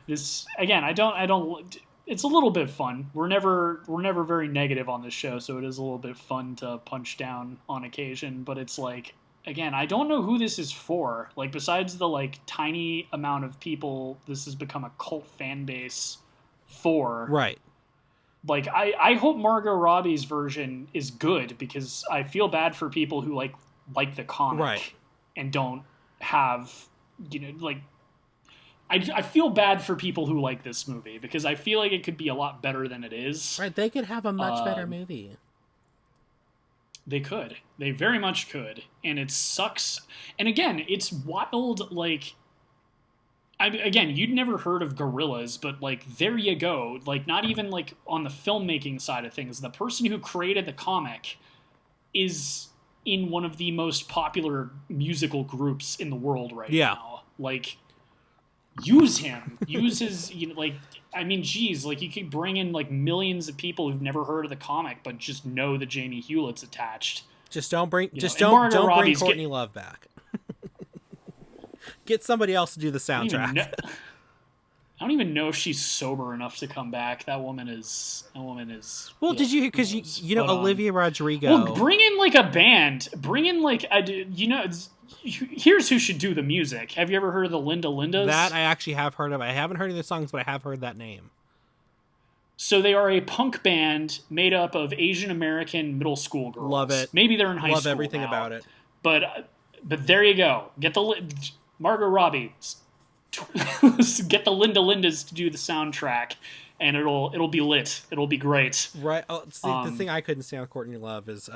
This again, I don't. It's a little bit fun. We're never very negative on this show, so it is a little bit fun to punch down on occasion. But it's like, again, I don't know who this is for. Like, besides the like tiny amount of people this has become a cult fan base for. Right. Like, I hope Margot Robbie's version is good, because I feel bad for people who like the comic Right. and don't have, like, I feel bad for people who like this movie, because I feel like it could be a lot better than it is. Right. They could have a much better movie. They could. They very much could. And it sucks. And again, it's wild. Like, again, you'd never heard of Gorillas, but like, there you go. Like, not even like on the filmmaking side of things, the person who created the comic is in one of the most popular musical groups in the world right now. Like, use him. Use his, like, I mean, geez, like, you could bring in like millions of people who've never heard of the comic, but just know that Jamie Hewlett's attached. Just don't bring Margot bring Robbie's Courtney Love back. Get somebody else to do the I soundtrack. don't even know if she's sober enough to come back. That woman is. Well, did you hear? Because Olivia Rodrigo. Well, bring in like a band. Bring in like here's who should do the music. Have you ever heard of the Linda Lindas? That I actually have heard of. I haven't heard of the songs, but I have heard that name. So they are a punk band made up of Asian American middle school girls. Love it. Maybe they're in high school. Love everything now. about it. But there you go. Get the Margot Robbie. Get the Linda Lindas to do the soundtrack, and it'll be lit. It'll be great. Right. Oh, see, the thing I couldn't stand with Courtney Love is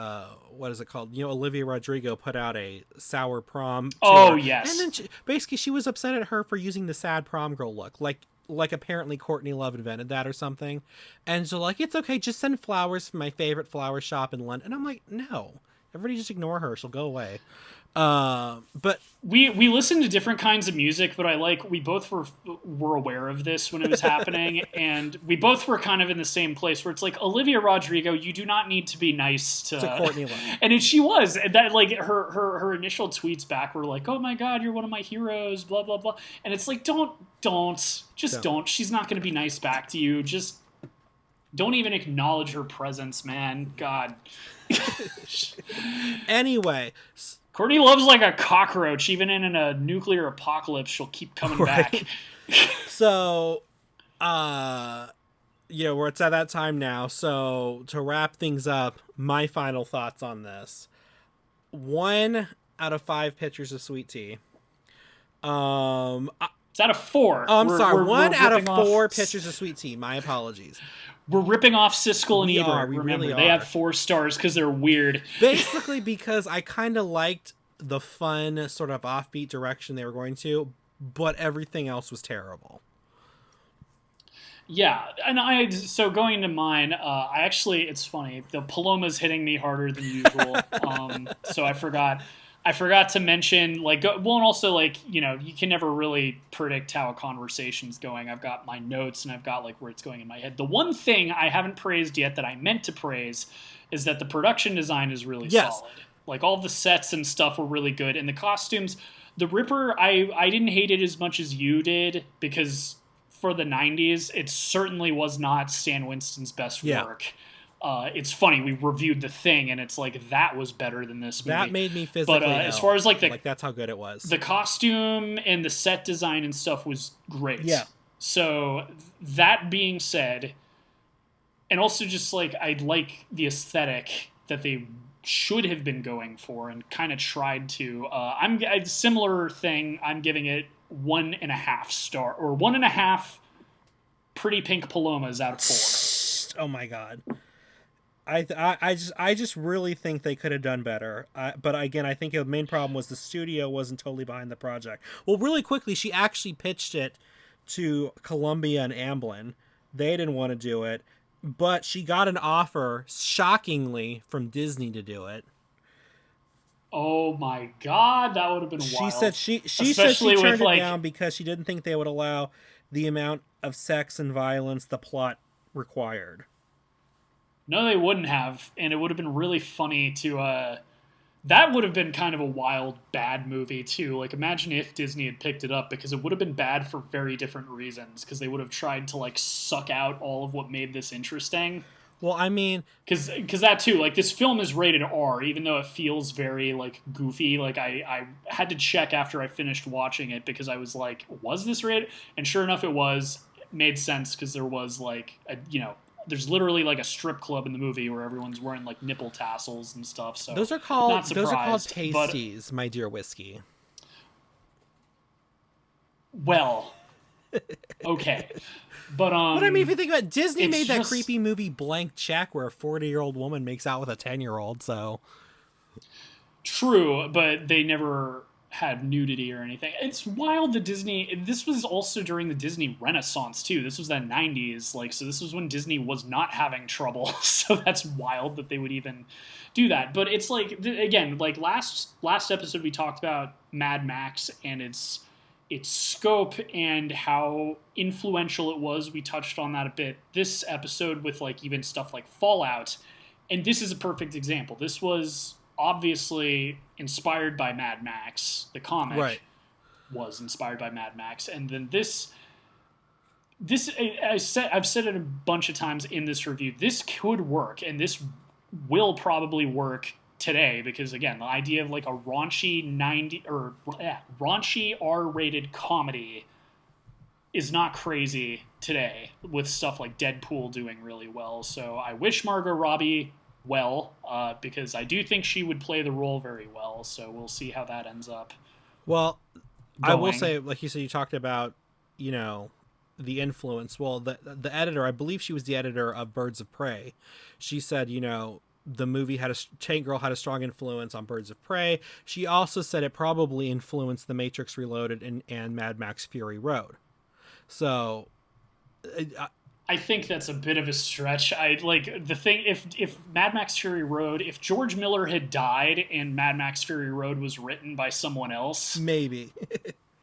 what is it called? Olivia Rodrigo put out a sour prom tour. Oh yes. And then basically she was upset at her for using the sad prom girl look. Like apparently Courtney Love invented that or something. And so like, it's okay, just send flowers from my favorite flower shop in London. And I'm like, no. Everybody just ignore her. She'll go away. But we listened to different kinds of music, but we both were aware of this when it was happening, and we both were kind of in the same place where it's like, Olivia Rodrigo, you do not need to be nice to Courtney Love. And she was, and that like her initial tweets back were like, oh my god, you're one of my heroes, blah blah blah, and it's like, don't. She's not going to be nice back to you. Just don't even acknowledge her presence, man. God. Anyway, Courtney Love's like a cockroach. Even in a nuclear apocalypse, she'll keep coming back. So, it's at that time now. So to wrap things up, my final thoughts on this: 1 out of 5 pitchers of sweet tea. It's out of 4. Oh, I'm sorry. 1 out of 4 pitchers of sweet tea. My apologies. We're ripping off Siskel and Ebert. We remember, really they are. have 4 stars because they're weird. Basically, because I kind of liked the fun, sort of offbeat direction they were going to, but everything else was terrible. Yeah, and so going into mine, it's funny. The Paloma's hitting me harder than usual. So I forgot to mention, and also, you can never really predict how a conversation's going. I've got my notes, and I've got, where it's going in my head. The one thing I haven't praised yet that I meant to praise is that the production design is really solid. All the sets and stuff were really good, and the costumes. The Ripper, I didn't hate it as much as you did, because for the 90s, it certainly was not Stan Winston's best work. It's funny, we reviewed The Thing, and it's like, that was better than this movie. That made me physically ill. As far as that's how good it was. The costume and the set design and stuff was great. Yeah. So that being said, and also just I like the aesthetic that they should have been going for and kind of tried to. A similar thing. I'm giving it 1.5 star, or 1.5 pretty pink Palomas out of 4. Oh my god. I just really think they could have done better. But again, I think the main problem was the studio wasn't totally behind the project. Well, really quickly, she actually pitched it to Columbia and Amblin. They didn't want to do it, but she got an offer, shockingly, from Disney to do it. Oh my god, that would have been wild. She said she turned it down because she didn't think they would allow the amount of sex and violence the plot required. No, they wouldn't have, and it would have been really funny to. That would have been kind of a wild, bad movie too. Imagine if Disney had picked it up, because it would have been bad for very different reasons. Because they would have tried to suck out all of what made this interesting. Well, I mean, because that too, this film is rated R, even though it feels very goofy. I had to check after I finished watching it, because I was like, was this rated? And sure enough, it was. It made sense, because there was there's literally a strip club in the movie where everyone's wearing nipple tassels and stuff. So those are called pasties, my dear whiskey. Well, okay, but I mean, if you think about it, Disney made that creepy movie Blank Check, where a 40-year-old woman makes out with a 10-year-old. So true, but they never had nudity or anything. It's wild that Disney. This was also during the Disney Renaissance too. This was the 90s, so this was when Disney was not having trouble. So that's wild that they would even do that. But it's again, last episode we talked about Mad Max and its scope and how influential it was. We touched on that a bit this episode with even stuff like Fallout, and this is a perfect example. This was obviously inspired by Mad Max. The comic was inspired by Mad Max, and then this I've said it a bunch of times in this review. This could work, and this will probably work today, because again, the idea of a raunchy raunchy R-rated comedy is not crazy today, with stuff like Deadpool doing really well. So I wish Margot Robbie well, because I do think she would play the role very well. So we'll see how that ends up. Well, I will say, like you said, you talked about, the influence. Well, the editor, I believe she was the editor of Birds of Prey. She said, the movie Tank Girl had a strong influence on Birds of Prey. She also said it probably influenced The Matrix Reloaded and Mad Max Fury Road. So I think that's a bit of a stretch. I like the thing if Mad Max Fury Road, if George Miller had died and Mad Max Fury Road was written by someone else, maybe.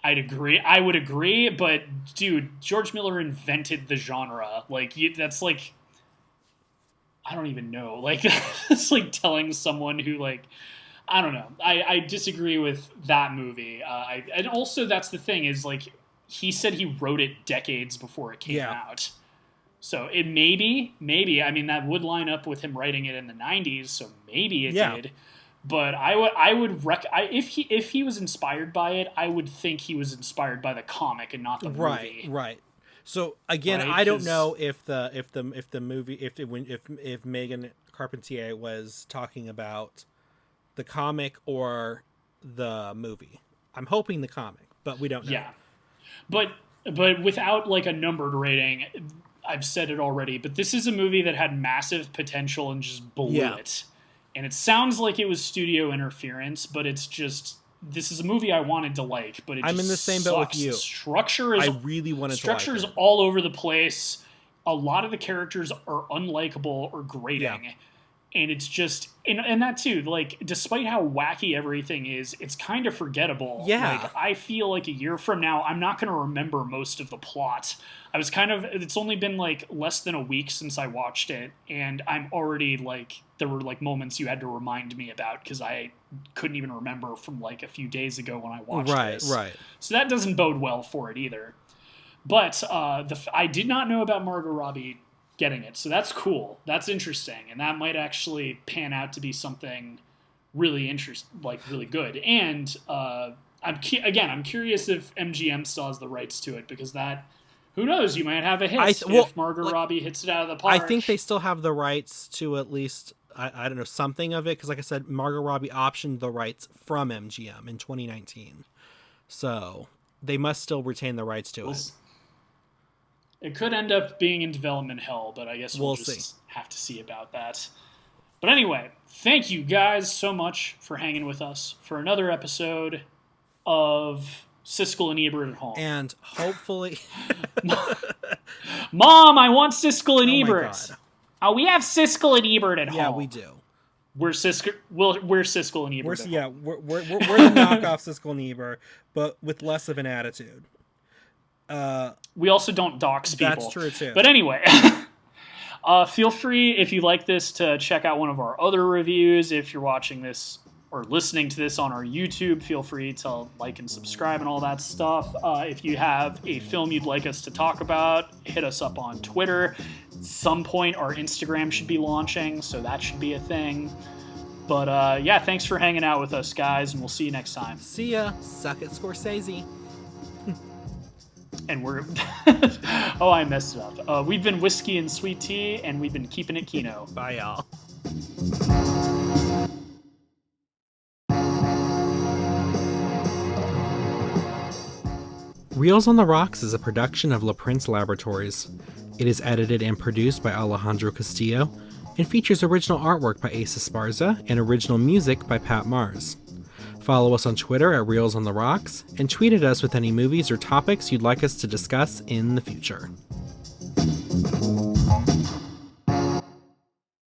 I'd agree. I would agree, but dude, George Miller invented the genre. Like that's like I don't even know. Like it's like telling someone who like I don't know. I disagree with that movie. And also that's the thing is like he said he wrote it decades before it came out. So it maybe, I mean, that would line up with him writing it in the 90s, so maybe it did. But if he was inspired by it, I would think he was inspired by the comic and not the movie. Right. So again, I don't know if the movie if Megan Carpentier was talking about the comic or the movie. I'm hoping the comic, but we don't know. Yeah. But without like a numbered rating, I've said it already, but this is a movie that had massive potential and just blew it. And it sounds like it was studio interference, but it's just this is a movie I wanted to like, but I'm in the same boat with you. The structure is I really wanted to like it. Structure is all over the place. A lot of the characters are unlikable or grating. Yeah. And it's just, and that too, like, despite how wacky everything is, it's kind of forgettable. Yeah. Like, I feel like a year from now, I'm not going to remember most of the plot. It's only been, like, less than a week since I watched it, and I'm already, like, there were, like, moments you had to remind me about, because I couldn't even remember from, like, a few days ago when I watched this. Right. So that doesn't bode well for it either. But I did not know about Margot Robbie getting it, so that's cool. That's interesting, and that might actually pan out to be something really really good. And I'm curious if MGM still has the rights to it, because that, who knows, you might have a hit if Margot Robbie hits it out of the park. I think they still have the rights to at least I don't know, something of it, because like I said, Margot Robbie optioned the rights from MGM in 2019, so they must still retain the rights to it. It could end up being in development hell, but I guess we'll just have to see about that. But anyway, thank you guys so much for hanging with us for another episode of Siskel and Ebert at Home. And hopefully... Mom, I want Siskel and Ebert. My God. Oh, we have Siskel and Ebert at home. Yeah, we do. We're Siskel and Ebert. We're the knockoff Siskel and Ebert, but with less of an attitude. We also don't dox people. That's true too. But anyway, feel free, if you like this, to check out one of our other reviews. If you're watching this or listening to this on our YouTube, feel free to like and subscribe and all that stuff. If you have a film you'd like us to talk about, hit us up on Twitter. At some point, our Instagram should be launching, so that should be a thing. But yeah, thanks for hanging out with us, guys, and we'll see you next time. See ya. Suck it, Scorsese. And we're... oh, I messed it up. We've been Whiskey and Sweet Tea, and we've been keeping it Kino. Bye, y'all. Reels on the Rocks is a production of La Prince Laboratories. It is edited and produced by Alejandro Castillo, and features original artwork by Asa Esparza and original music by Pat Mars. Follow us on Twitter at Reels on the Rocks, and tweet at us with any movies or topics you'd like us to discuss in the future.